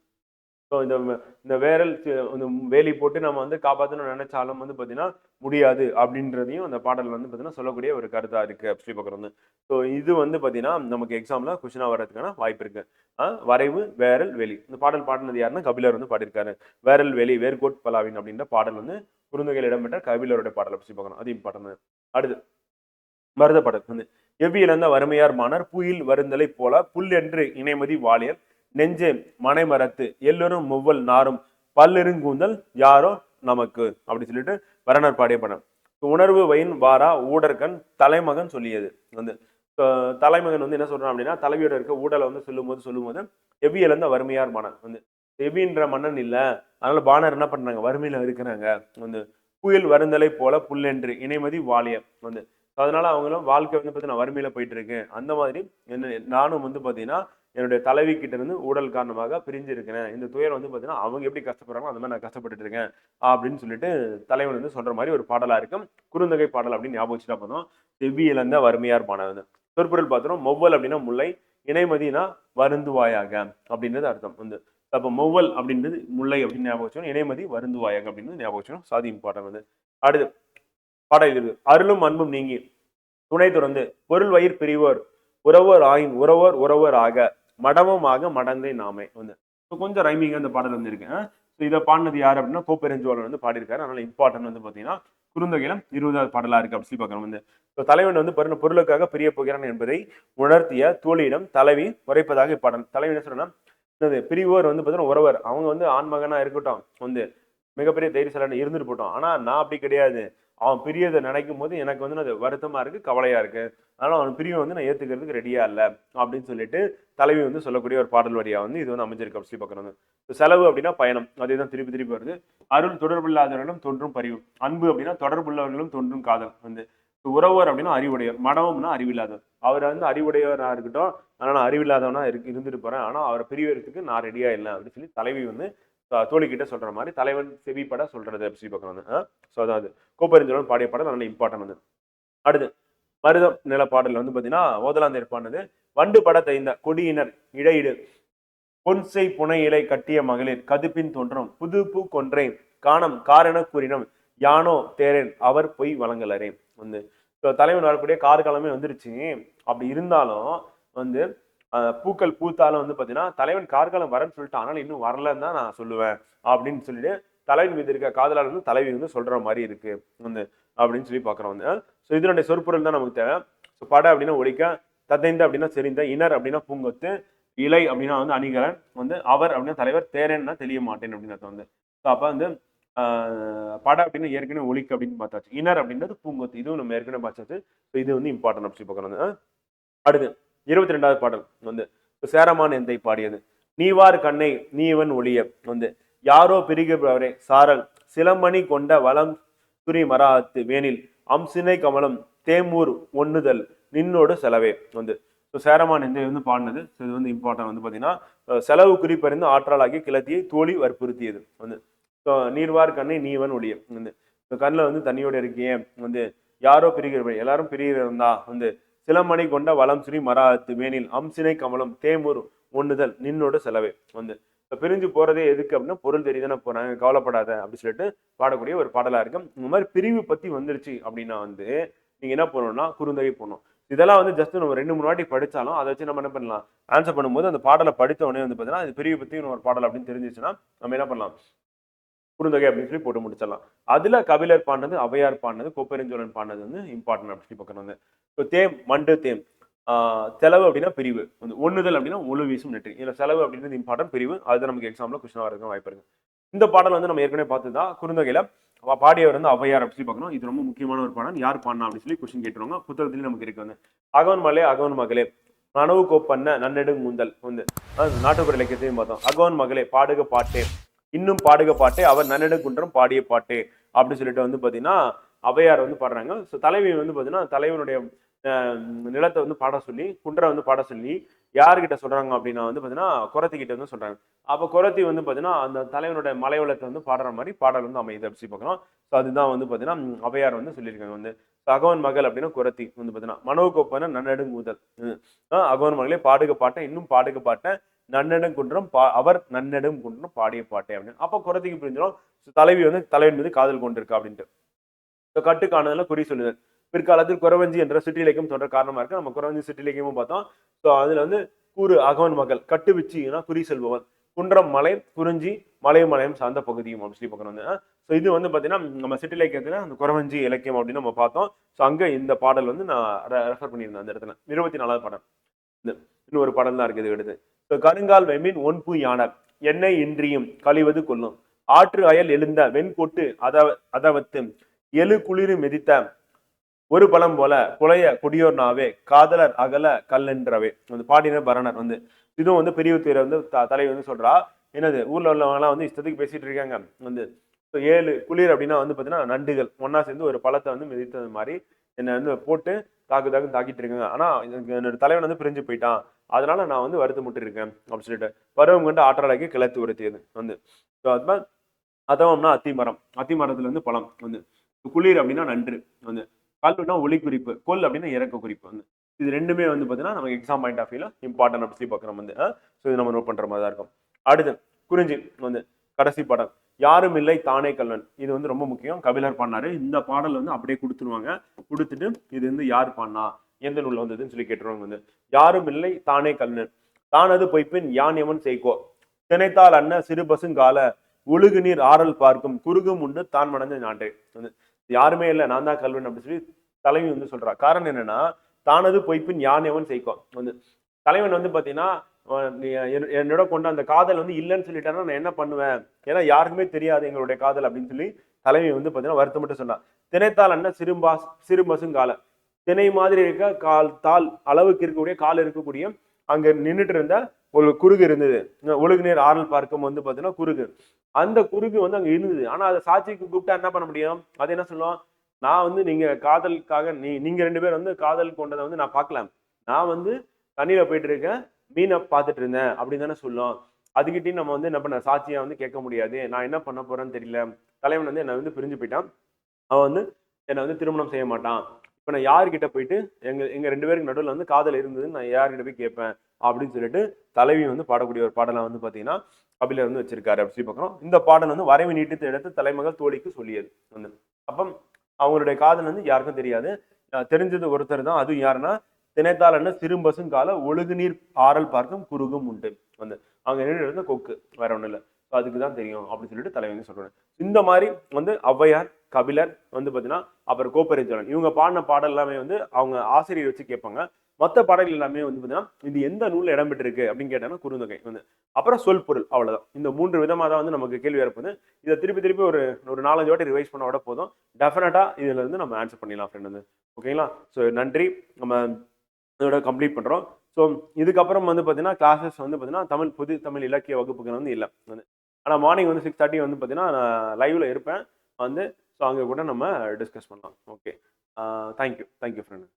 ஸோ இந்த வேரல் இந்த வேலி போட்டு நம்ம வந்து காப்பாற்றணும்னு நினைச்சாலும் வந்து பார்த்தீங்கன்னா முடியாது அப்படின்றதையும் அந்த பாடல் வந்து பார்த்தீங்கன்னா சொல்லக்கூடிய ஒரு கருத்தா இருக்கு அப்படி பார்க்குறோம் வந்து. ஸோ இது வந்து பார்த்தீங்கன்னா நமக்கு எக்ஸாம்ல கொஸ்டினா வர்றதுக்கான வாய்ப்பு இருக்கு. வரைவு வேரல் வேலி, இந்த பாடல் பாடினது யாருன்னா கபிலர் வந்து பாடியிருக்காரு. வேரல் வேலி வேர்கோட் பலாவின் அப்படின்ற பாடல் வந்து குறுந்தொகையில் இடம்பெற்ற கபிலருடைய பாடல் அப்படி பார்க்கணும். அது இம்பார்ட்டன். அடுத்து மருத பாடல் வந்து, எவ்வியிழந்த வறுமையார் மாணர் புயில் வருந்தலை போல புல் என்று இணைமதி வாலியர் நெஞ்சே மனைமரத்து எல்லோரும் முவ்வல் நாரும் பல்லிருங்கூந்தல் யாரோ நமக்கு அப்படி சொல்லிட்டு வரணர் பாடிய படம். உணர்வு வயின் வாரா ஊடற்கண் தலைமகன் சொல்லியது வந்து. தலைமகன் வந்து என்ன சொல்றான் அப்படின்னா, தலைவியோட இருக்க ஊடலை வந்து சொல்லும்போது எவ்வி இழந்த வறுமையார் மன்னன் வந்து, எவ்வின்ற மன்னன் இல்ல, அதனால பாணர் என்ன பண்றாங்க, வறுமையில இருக்கிறாங்க வந்து. புயல் வருந்தலை போல புல்லென்று இணைமதி வாலியர் வந்து, அதனால அவங்களும் வாழ்க்கை வந்து பார்த்தீங்கன்னா வறுமையில போயிட்டு இருக்கு. அந்த மாதிரி நானும் வந்து பார்த்தீங்கன்னா என்னுடைய தலைவி கிட்ட இருந்து ஊழல் காரணமாக பிரிஞ்சு இருக்கிறேன். இந்த துயரம் வந்து பார்த்தீங்கன்னா அவங்க எப்படி கஷ்டப்படுறாங்களோ அந்த மாதிரி நான் கஷ்டப்பட்டு இருக்கேன் அப்படின்னு சொல்லிட்டு தலைவன் வந்து சொல்ற மாதிரி ஒரு பாடலா இருக்கும். குறுந்தொகை பாடல் அப்படின்னு ஞாபகம் வச்சுட்டா போதும். செவ்வி இழந்த வறுமையார் மாணவன். சொற்பொருள் பார்த்தோம், மொவ்வல் அப்படின்னா முல்லை, இணைமதினா வருந்துவாயாக அப்படின்றது அர்த்தம் வந்து. அப்போ மொவ்வல் அப்படின்றது முல்லை அப்படின்னு ஞாபகம் வச்சோம், இணைமதி வருந்துவாயாக அப்படின்னு ஞாபகம் வச்சோம். சாதி இம்பார்ட்டன் வந்து. அடுத்து பாடல் அருளும் அன்பும் நீங்கி துணை துறந்து பொருள் வயிர் பிரிவோர் உறவோர் ஆயின் உறவோர் ஆக மடமுமாக மடந்தை நாமே வந்து. கொஞ்சம் ரைமிங்க அந்த பாடல் வந்து இருக்கு. இதை பாடினது யாரு அப்படின்னா கோப்பெருஞ்சோழன் வந்து பாடியிருக்காரு. அதனால இம்பார்ட்டன் வந்து பாத்தீங்கன்னா குறுந்தொகையில 20வது பாடலா இருக்கு அப்படி பார்க்கணும் வந்து. தலைவன் வந்து பொருளுக்காக பிரிய போகிறான் என்பதை உணர்த்திய தோழியிடம் தலைவி உரைப்பதாக இப்பாடல். தலைவி என்ன சொல்றேன்னா, பிரிவோர் வந்து பாத்தீங்கன்னா உறவர், அவங்க வந்து ஆண்மகனா இருக்கட்டும் வந்து மிகப்பெரிய தைரியசாலி இருந்துட்டு போட்டோம், ஆனா நான் அப்படி கிடையாது, அவன் பிரியதை நினைக்கும் போது எனக்கு வந்து அது வருத்தமா இருக்கு, கவலையா இருக்கு, அதனால அவன் பிரிவை வந்து நான் ஏத்துக்கிறதுக்கு ரெடியா இல்ல அப்படின்னு சொல்லிட்டு தலைவி வந்து சொல்லக்கூடிய ஒரு பாடல் வரியா வந்து இது வந்து அமைஞ்சிருக்கு அப்படி பார்க்கறது. செலவு அப்படின்னா பயணம், அதேதான் திருப்பி வருது. அருள் தொடர்பில்லாதவர்களும் தோன்றும் பரிவு, அன்பு அப்படின்னா தொடர்புள்ளவர்களும் தோன்றும் காதல் வந்து. உறவர் அப்படின்னா அறிவுடையவர், மடவம்னா அறிவில்லாதவர், அவர் வந்து அறிவுடையவரா இருக்கட்டும், ஆனா நான் அறிவில்லாதவனா இருந்துட்டு போறேன், ஆனா அவரை பிரிவதற்கு நான் ரெடியா இல்லை அப்படின்னு சொல்லி தலைவி வந்து தோழி கிட்ட சொல்ற மாதிரி தலைவன் செவிப்பட சொல்றது அப்படி பார்க்கணும். ஸோ அதாவது கோப்பெருஞ்சோழன் பாடிய பாடல் நல்ல இம்பார்ட்டன் வந்து. அடுத்து மருதம் நில பாடல் வந்து பாத்தீங்கன்னா ஓதலாந்தேர் பாடினது. வண்டு பட தைந்த கொடியினர் இடையிடு பொன்சை புனை இலை கட்டிய மகளிர் கதுப்பின் தோன்றும் புது பூ கொன்றேன் காணம் காரண கூறினம் யானோ தேரேன் அவர் பொய் வழங்கலரே வந்து. தலைவன் வரக்கூடிய கார்காலமே வந்துருச்சு, அப்படி இருந்தாலும் வந்து பூக்கள் பூத்தாலும் வந்து பாத்தீங்கன்னா தலைவன் கார்காலம் வரன்னு சொல்லிட்டு ஆனாலும் இன்னும் வரலன்னு தான் நான் சொல்லுவேன் அப்படின்னு சொல்லிட்டு தலைவன் மீது இருக்க காதலால் வந்து தலைவி வந்து சொல்ற மாதிரி இருக்கு வந்து அப்படின்னு சொல்லி பாக்குறோம் வந்து. ஸோ இதனுடைய சொற்பொருள் தான் நமக்கு தேவை. ஸோ பட அப்படின்னா ஒழிக்க, தத்தைந்த அப்படின்னா செறிந்த, இனர் அப்படின்னா பூங்கொத்து, இலை அப்படின்னா வந்து அணிகலன் வந்து, அவர் அப்படின்னா தலைவர், தேரேன்னா தெரிய மாட்டேன் அப்படின்னு அர்த்தம் வந்து. ஸோ அப்ப வந்து பட அப்படின்னு ஏற்கனவே ஒழிக்க அப்படின்னு பார்த்தாச்சு, இனர் அப்படின்றது பூங்கொத்து, இதுவும் நம்ம ஏற்கனவே பார்த்தாச்சு. ஸோ இது வந்து இம்பார்ட்டன் அப்படி பார்க்கறது. அடுத்து 22வது பாடல் வந்து சேரமான் எந்தை பாடியது. நீவார் கண்ணை நீவன் ஒளிய வந்து, யாரோ பிரிகிறவரே சாரல் சிலம்பணி கொண்ட வளம் துரி மராத்து வேனில் அம்சினை கமலம் தேமூர் ஒண்ணுதல் நின்னோடு செலவே வந்து. சேரமான் எந்தை வந்து பாடினது. இது வந்து இம்பார்ட்டன் வந்து பாத்தீங்கன்னா செலவு குறிப்பறிந்து ஆற்றலாகிய கிளத்தியை தோழி வற்புறுத்தியது வந்து. நீர்வார் கண்ணை நீவன் ஒளிய வந்து, கண்ணில் வந்து தண்ணியோட இருக்கியே வந்து, யாரோ பிரிகிறவரே எல்லாரும் பிரிகிறதா வந்து, சிலமணி கொண்ட வளம் ஸ்ரீ மராத்து வேனில் அம்சினை கமலம் தேமுர் ஒண்ணுதல் நின்னோட செலவே வந்து. பிரிஞ்சு போறதே எதுக்கு அப்படின்னா பொருள் தெரியுதானே போறாங்க, கவலைப்படாத அப்படி சொல்லிட்டு பாடக்கூடிய ஒரு பாடலா இருக்கும். இந்த மாதிரி பிரிவு பத்தி வந்துருச்சு அப்படின்னா வந்து நீங்க என்ன பண்ணணும்னா குறுந்தொகை போடணும். இதெல்லாம் வந்து ஜஸ்ட் நம்ம 2-3 வாட்டி படிச்சாலும் அதை வச்சு நம்ம என்ன பண்ணலாம், ஆன்சர் பண்ணும்போது அந்த பாடலை படித்த உடனே வந்து பாத்தீங்கன்னா அது பிரிவு பத்தி ஒரு பாடல் அப்படின்னு தெரிஞ்சிச்சுன்னா நம்ம என்ன பண்ணலாம், குறுந்தொகை அப்படின்னு சொல்லி போட்டு முடிச்சிடலாம். அதுல கபிலர் பாடினது, ஔவையார் பாடினது, கோப்பெருஞ்சோழன் பாடினது வந்து இம்பார்ட்டன் அப்படின்னு பார்க்கணும். தேம் மண்டு தேம் செலவு அப்படின்னா பிரிவு வந்து, ஒண்ணுதல் அப்படின்னா ஒழு வீசும் நெற்றி, இதுல செலவு அப்படின்றது இம்பார்ட்டன், பிரிவு அதுதான் நமக்கு எக்ஸாம்ல கொஸ்டின் வரதுக்கு வாய்ப்பு இருக்கு. இந்த பாடல் வந்து நம்ம ஏற்கனவே பார்த்துதான் குறுந்தொகையில பாடியவர் வந்து ஔவையார் அப்படி பார்க்கணும். இது ரொம்ப முக்கியமான ஒரு பாடல். யார் பாடினா அப்படின்னு சொல்லி கொஸ்டின் கேட்டுருவாங்க, புத்தகத்திலேயே நமக்கு இருக்கு வந்து. அகவன் மகளே அகவன் மகளே நனவு கோப்பண்ண நன்னெடு முந்தல் வந்து நாட்டுப்புற இலக்கியத்தையும் பார்த்தோம். அகவன் மகளே பாடுக பாட்டே இன்னும் பாடுக பாட்டே அவர் நன்னெடு குன்றம் பாடிய பாட்டே அப்படின்னு சொல்லிட்டு வந்து பார்த்தீங்கன்னா ஔவையார் வந்து பாடுறாங்க. ஸோ தலைவி வந்து பார்த்தீங்கன்னா தலைவனுடைய நிலத்தை வந்து பாட சொல்லி குன்றை வந்து பாட சொல்லி யாருக்கிட்ட சொல்றாங்க அப்படின்னா வந்து பார்த்தீங்கன்னா குறத்தி கிட்ட வந்து சொல்றாங்க. அப்போ குறத்தி வந்து பார்த்தீங்கன்னா அந்த தலைவனுடைய மலைவளத்தை வந்து பாடுற மாதிரி பாடல் வந்து அமையுது அப்படி பார்க்கணும். ஸோ அதுதான் வந்து பார்த்தீங்கன்னா ஔவையார் வந்து சொல்லியிருக்காங்க வந்து அகவன் மகள் அப்படின்னு குறத்தி வந்து பார்த்தீங்கன்னா மனோகோப்பன நன்னெடுங்கூதல் அகவன் மகளே பாடுக பாட்டேன் இன்னும் பாடுக பாட்டேன் நன்னெடும் குன்றம் அவர் நன்னெடும் குன்றம் பாடிய பாட்டே அப்படின்னு. அப்போ குறத்திக்கு புரிஞ்சிடும் தலைவி வந்து தலைவன் மீது காதல் கொண்டிருக்கா அப்படின்ட்டு. கட்டு காணுதல குறி சொல்லுதல் பிற்காலத்தில் குறவஞ்சி என்ற சிற்றிலக்கியம் தொடர காரணமா இருக்கு. நம்ம குறவஞ்சி சிற்றிலக்கியமும் பார்த்தோம். ஸோ அதுல வந்து கூறு அகவன் மகள் கட்டுவிச்சினா குறி செல்பவன் குன்றம் மலை குறிஞ்சி மலையும் சார்ந்த பகுதியும் அப்படின்னு சொல்லி பார்க்கணும். ஸோ இது வந்து பார்த்தீங்கன்னா நம்ம சிற்றிலக்கியத்துல அந்த குறவஞ்சி இலக்கியம் அப்படின்னு நம்ம பார்த்தோம். ஸோ அங்க இந்த பாடல் வந்து நான் ரெஃபர் பண்ணியிருந்தேன் அந்த இடத்துல 24வது பாடல். இன்னொரு பாடல் தான் இருக்குது எடுத்து. ஸோ கருங்கால் வெம்பின் ஒன்பு யானர் எண்ணெய் இன்றியும் கழிவது கொள்ளும் ஆற்று அயல் எழுந்த வெண்கொட்டு அதவத்து எழு குளிர் மிதித்த ஒரு பழம் போல புலைய கொடியோர் நாவே காதலர் அகல கல்லென்றவே வந்து பாடினர் பரணர் வந்து இதுவும் வந்து பெரிய துறை வந்து தலை வந்து சொல்றா. என்னது ஊர்ல உள்ளவங்க எல்லாம் வந்து இஷ்டத்துக்கு பேசிட்டு இருக்காங்க வந்து 7 குளிர் அப்படின்னா வந்து பாத்தீங்கன்னா நண்டுகள் ஒன்னா சேர்ந்து ஒரு பழத்தை வந்து மிதித்தது மாதிரி என்ன வந்து போட்டு தாக்கிட்டு இருக்காங்க. ஆனா என்னோட தலைவன் வந்து பிரிஞ்சு போயிட்டான், அதனால நான் வந்து வருத்தமுட்டு இருக்கேன் அப்படின்னு சொல்லிட்டு பருவம் கண்டு ஆற்றலாக்கி கிளத்து உறுத்தியது வந்து. அதவம்னா அத்திமரத்துல இருந்து பழம் வந்து குளிர் அப்படின்னா நன்று வந்து கல்லுனா ஒளி குறிப்பு கொல் அப்படின்னா இறக்க குறிப்பு வந்து இது ரெண்டுமே வந்து பாத்தீங்கன்னா நமக்கு எக்ஸாம் பாயிண்ட் ஆஃப் வியூல இம்பார்ட்டன்ட் அப்படி பார்க்குறோம் வந்து. ஸோ இது நம்ம நோட் பண்ற மாதிரி தான் இருக்கும். அடுத்து குறிஞ்சி வந்து கடைசி பாடல் யாரும் இல்லை தானே கல்வன். இது வந்து ரொம்ப முக்கியம். கபிலர் பாடினாரு. இந்த பாடல் வந்து அப்படியே கொடுத்துருவாங்க. கொடுத்துட்டு இது வந்து யார் பாடினா எந்த நூல் வந்ததுன்னு சொல்லி கேட்டுருவாங்க வந்து யாரும் இல்லை தானே கல்வன் தானது பொய்ப்பின் யான் எவன் செய்கோ திணைத்தால் அண்ண சிறு பசுங்கால ஒழுகு நீர் ஆறல் பார்க்கும் குறுகும் உண்டு தான் மணந்த நாட்டை வந்து யாருமே இல்லை நான் தான் கல்வன் அப்படின்னு சொல்லி தலைவி வந்து சொல்றா. காரணம் என்னன்னா தானது பொய்ப்பின் யான் எவன் செய்கோ வந்து தலைவன் வந்து பாத்தீங்கன்னா என்னோட கொண்ட அந்த காதல் வந்து இல்லைன்னு சொல்லிட்டாருன்னா நான் என்ன பண்ணுவேன், ஏன்னா யாருக்குமே தெரியாது எங்களுடைய காதல் அப்படின்னு சொல்லி தலைவி வந்து பாத்தீங்கன்னா வருத்தப்பட்டு சொன்னா. திணைத்தால் அண்ணா சிறுபசுங்கால திணை மாதிரி இருக்க தாள் அளவுக்கு இருக்கக்கூடிய கால் இருக்கக்கூடிய அங்க நின்றுட்டு இருந்த ஒரு குறுகு இருந்தது. ஒழுகு நீர் ஆறல் பார்க்கும் வந்து பாத்தீங்கன்னா குறுகு அந்த குறுகு வந்து அங்க இருந்தது. ஆனா அதை சாட்சிக்கு கூப்பிட்டா என்ன பண்ண முடியும், அது என்ன சொல்லுவோம், நான் வந்து நீங்க காதலுக்காக நீங்க 2 பேர் வந்து காதல் கொண்டதை வந்து நான் பார்க்கலாம், நான் வந்து தண்ணியில போயிட்டு இருக்கேன் மீனை பார்த்துட்டு இருந்தேன் அப்படின்னு தானே சொல்லும். அதுக்கிட்டையும் நம்ம வந்து என்ன பண்ண சாட்சியா வந்து கேட்க முடியாது. நான் என்ன பண்ண போறேன்னு தெரியல, தலைவன் வந்து என்னை வந்து பிரிஞ்சு போயிட்டான், அவன் வந்து என்னை வந்து திருமணம் செய்ய மாட்டான், இப்ப நான் யாருக்கிட்ட போயிட்டு எங்க 2 பேருக்கு நடுவில் வந்து காதல் இருந்ததுன்னு நான் யாருக்கிட்ட போய் கேட்பேன் அப்படின்னு சொல்லிட்டு தலைவி வந்து பாடக்கூடிய ஒரு பாடலை வந்து பாத்தீங்கன்னா கபிலர் வந்து வச்சிருக்காரு அப்படின்னு பார்க்கிறோம். இந்த பாடல் வந்து வரைவு நீட்டித்து எடுத்து தலைமகள் தோழிக்கு சொல்லியது வந்து. அப்ப அவங்களுடைய காதல் வந்து யாருக்கும் தெரியாது, தெரிஞ்சது ஒருத்தர் தான். அது யாருன்னா திணைத்தால் என்ன சிறும்பசுங்கால ஒழுகு நீர் ஆறல் பார்க்கும் குறுகும் உண்டு வந்து அவங்க நின்று கொக்கு, வேற ஒண்ணும் இல்லை, அதுக்குதான் தெரியும் அப்படின்னு சொல்லிட்டு தலைவங்க சொல்றாங்க. இந்த மாதிரி வந்து ஔவையார் கபிலர் வந்து பாத்தீங்கன்னா அப்புறம் கோப்பெருஞ்சோழன் இவங்க பாடின பாடல் எல்லாமே வந்து அவங்க ஆசிரியர் வச்சு கேட்பாங்க. மற்ற பாடல்கள் எல்லாமே வந்து பாத்தீங்கன்னா இது எந்த நூல்ல இடம்பெற்றிருக்கு அப்படின்னு கேட்டாங்கன்னா குறுந்தொகை வந்து அப்புறம் சொல் பொருள், அவ்வளவுதான். இந்த 3 விதமா தான் வந்து நமக்கு கேள்வி வரப்போகுது. இதை திருப்பி ஒரு 4-5 வாட்டி ரிவைஸ் பண்ண விட போதும், டெஃபினட்டா இதுல இருந்து நம்ம ஆன்சர் பண்ணிடலாம் ஃப்ரெண்ட் வந்து. ஓகேங்களா? ஸோ நன்றி, நம்ம இதோட கம்ப்ளீட் பண்றோம். ஸோ இதுக்கப்புறம் வந்து பாத்தீங்கன்னா கிளாஸஸ் வந்து பாத்தீங்கன்னா புது தமிழ் இலக்கிய வகுப்புகள் வந்து இல்லை வந்து. ஆனால் மார்னிங் வந்து 6:30 வந்து பாத்தீங்கன்னா நான் லைவ்ல இருப்பேன் வந்து. ஸோ அங்கே கூட நம்ம டிஸ்கஸ் பண்ணலாம். Okay, thank you friend.